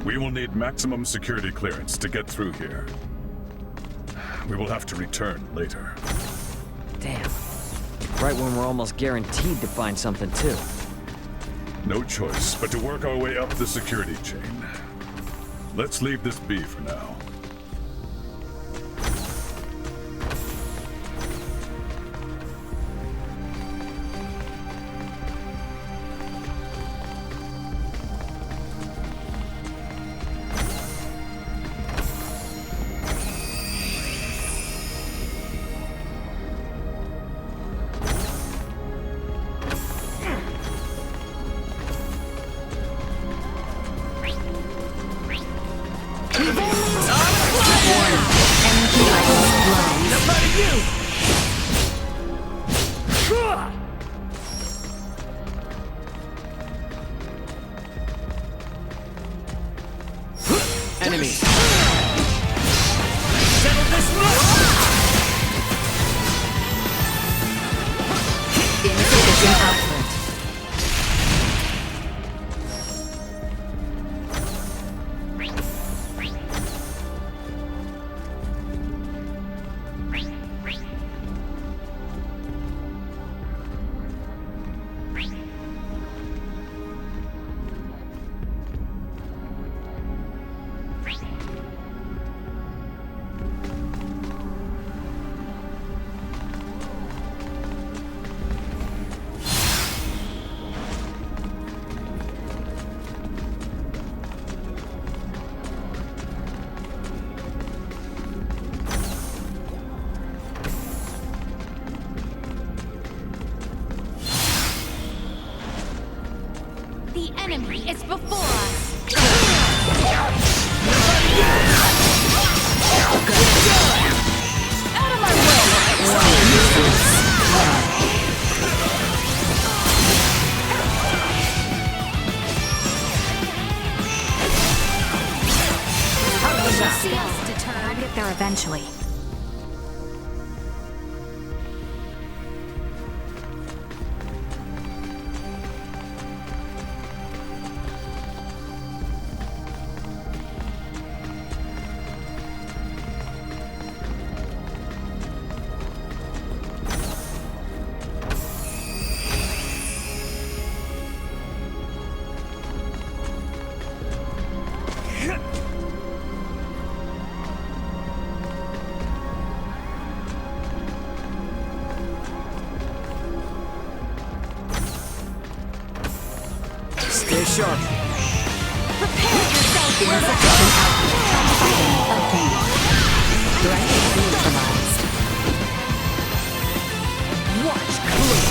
We will need maximum security clearance to get through here. We will have to return later. Damn. Right when we're almost guaranteed to find something, too. No choice but to work our way up the security chain. Let's leave this be for now. We've only Insufficient output. The enemy is before us! Out of my I'll get there eventually. Stay sharp. Prepare yourself for Threat neutralized. Watch close.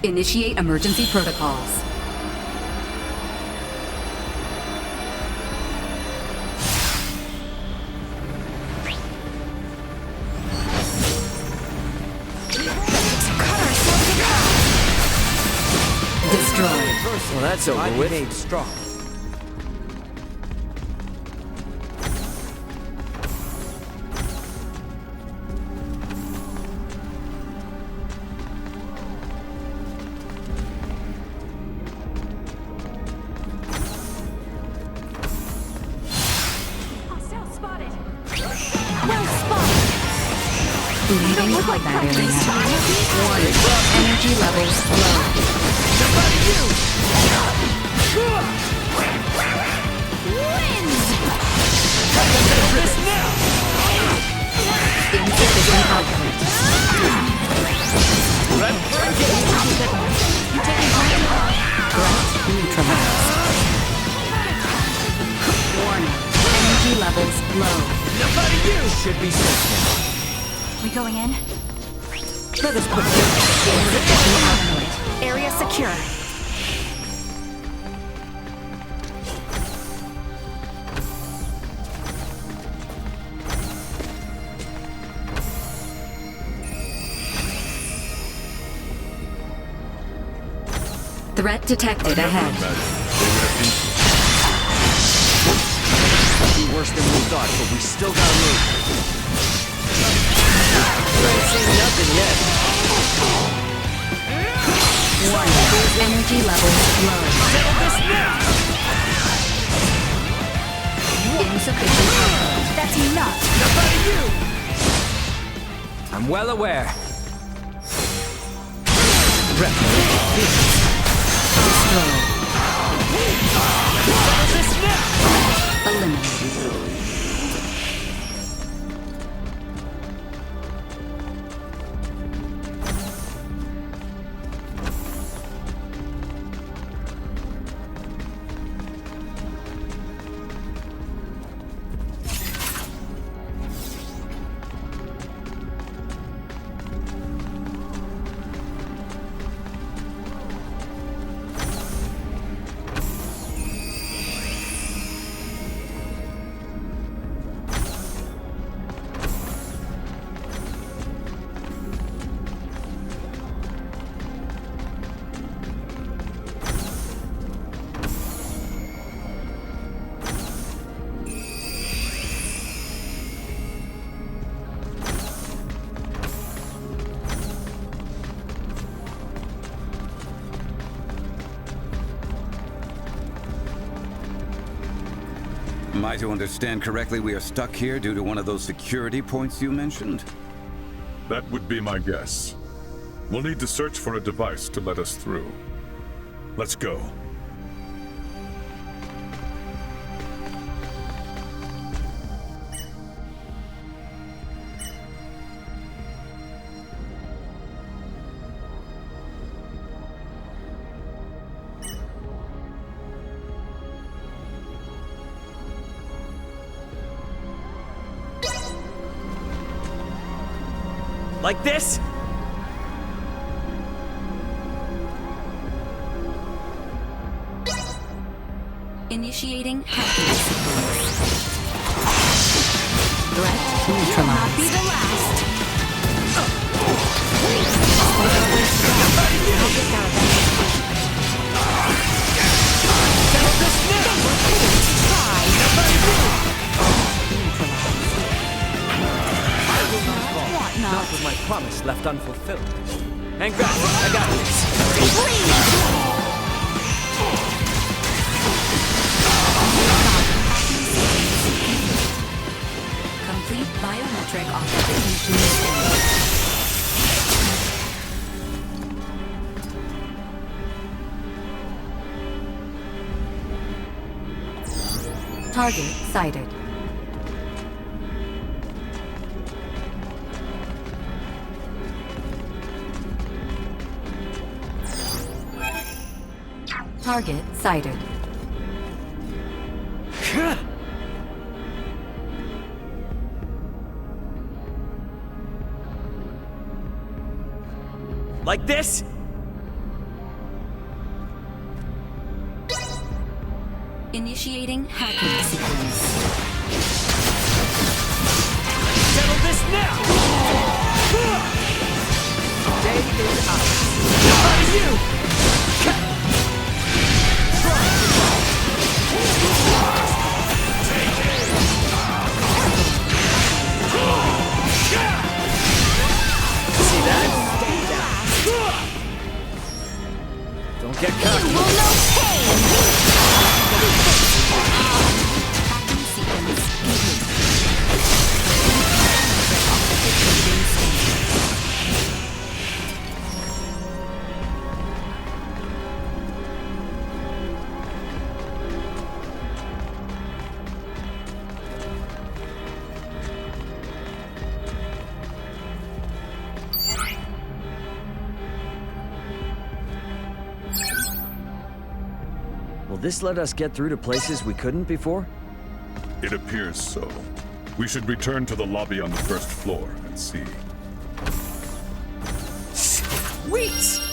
Initiate emergency protocols. Destroyed. Well, that's over with. Made strong. Leaving combat area. Warning. Energy levels low. Wins! Insufficient output. going in? Let us put this Area secure. Threat detected ahead. Could be worse than we thought, but we still gotta move. I ain't seen nothing yet. Warning. Energy levels low. Settle this now! Insufficient output. That's enough. Enough out of you! I'm well aware. Eliminated. Am I to understand correctly we are stuck here due to one of those security points you mentioned? That would be my guess. We'll need to search for a device to let us through. Let's go. Like this? Initiating hacking sequence. Threat neutralized. Be the last. Not with my promise left unfulfilled. Hang back, I got this. Complete biometric authentication scan. Target sighted. Target sighted. Like this? Initiating hacking sequence. Settle this now! Day is out. How are you? See that? Don't get cocky. You will know pain! Hacking sequence complete. Will this let us get through to places we couldn't before? It appears so. We should return to the lobby on the first floor and see. Sweet!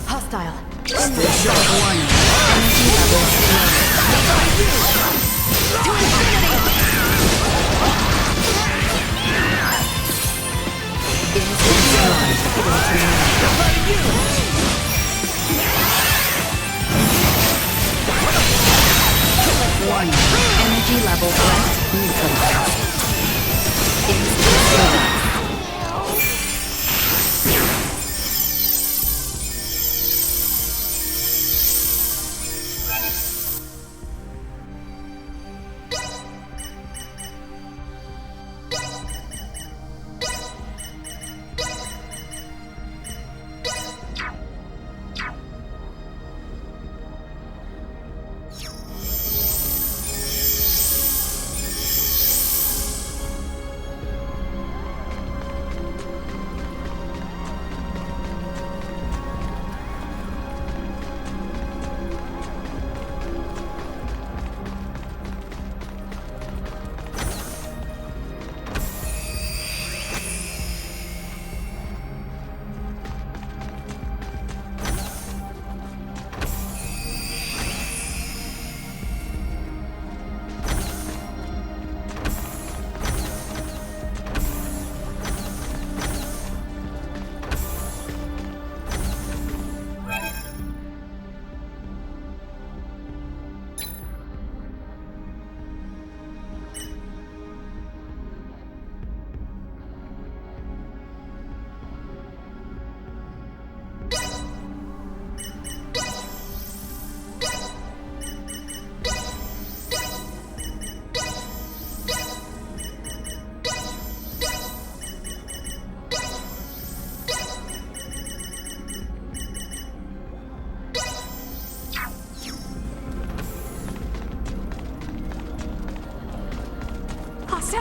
Hostile. Energy level threat neutralized.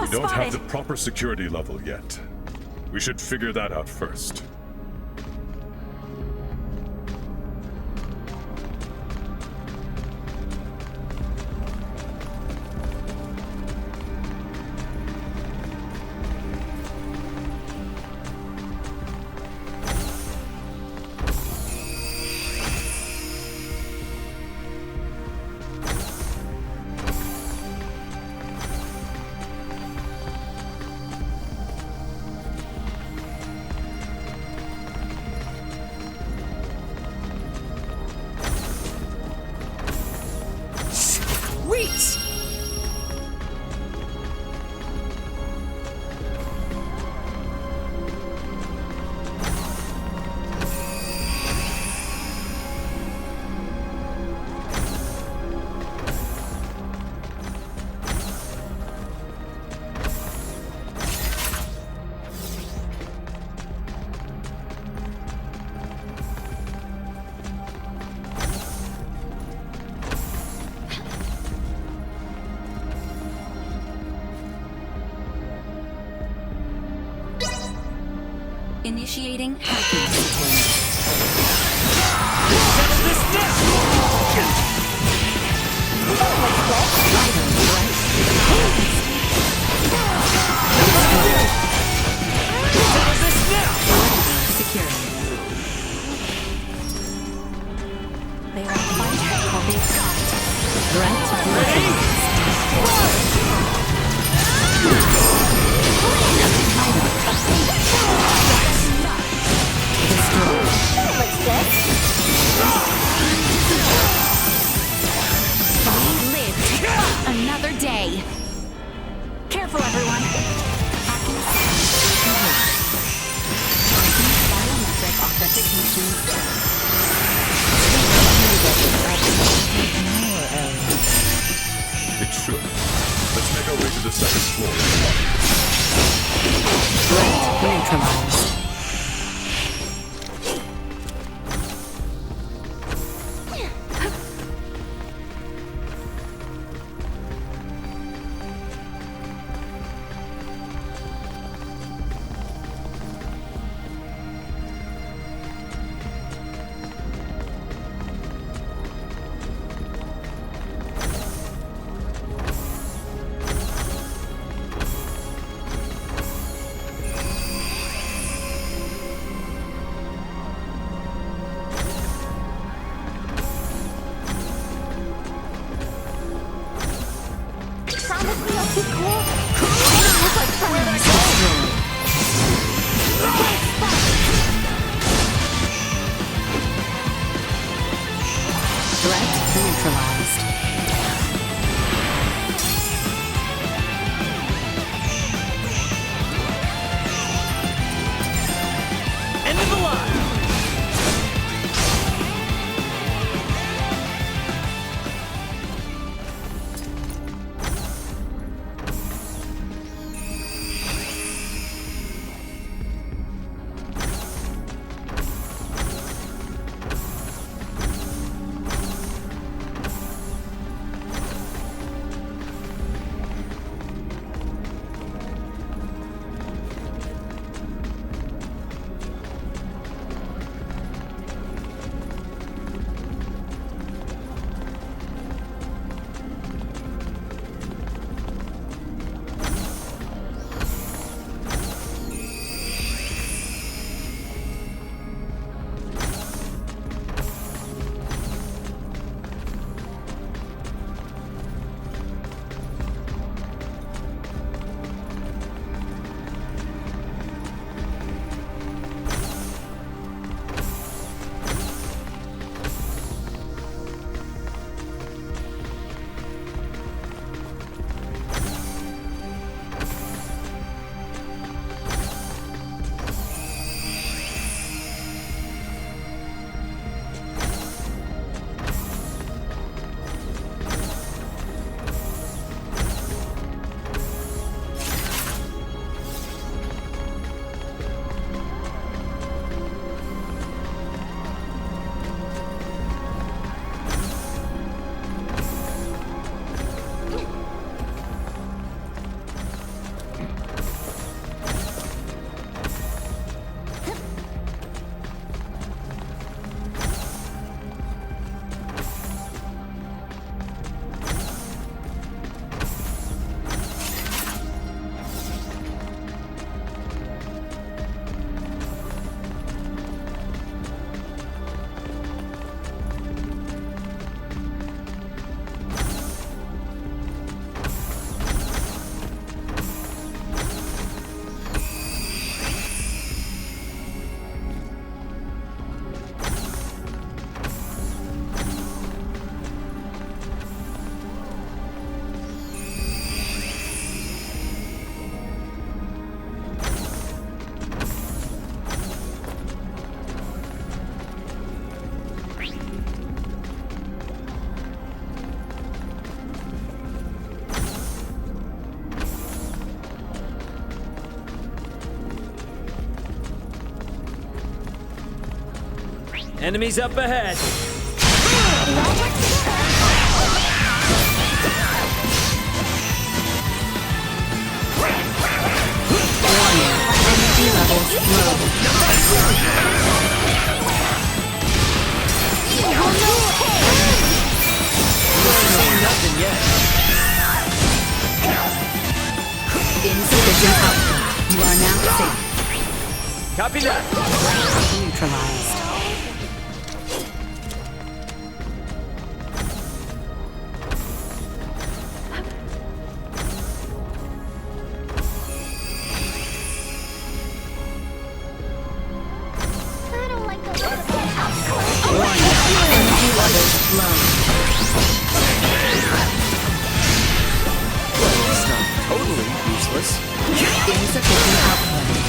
We don't have the proper security level yet. We should figure that out first. Sweet! Initiating hacking sequence. Secure. They are fighting while they've got it. Threat neutralized. We lived another day. Careful, everyone. Hacking neutralized. Enemies up ahead! Energy levels low. Nothing yet. Insufficient output. You are now safe. Copy that. Neutralized. It's not totally useless. Insufficient output.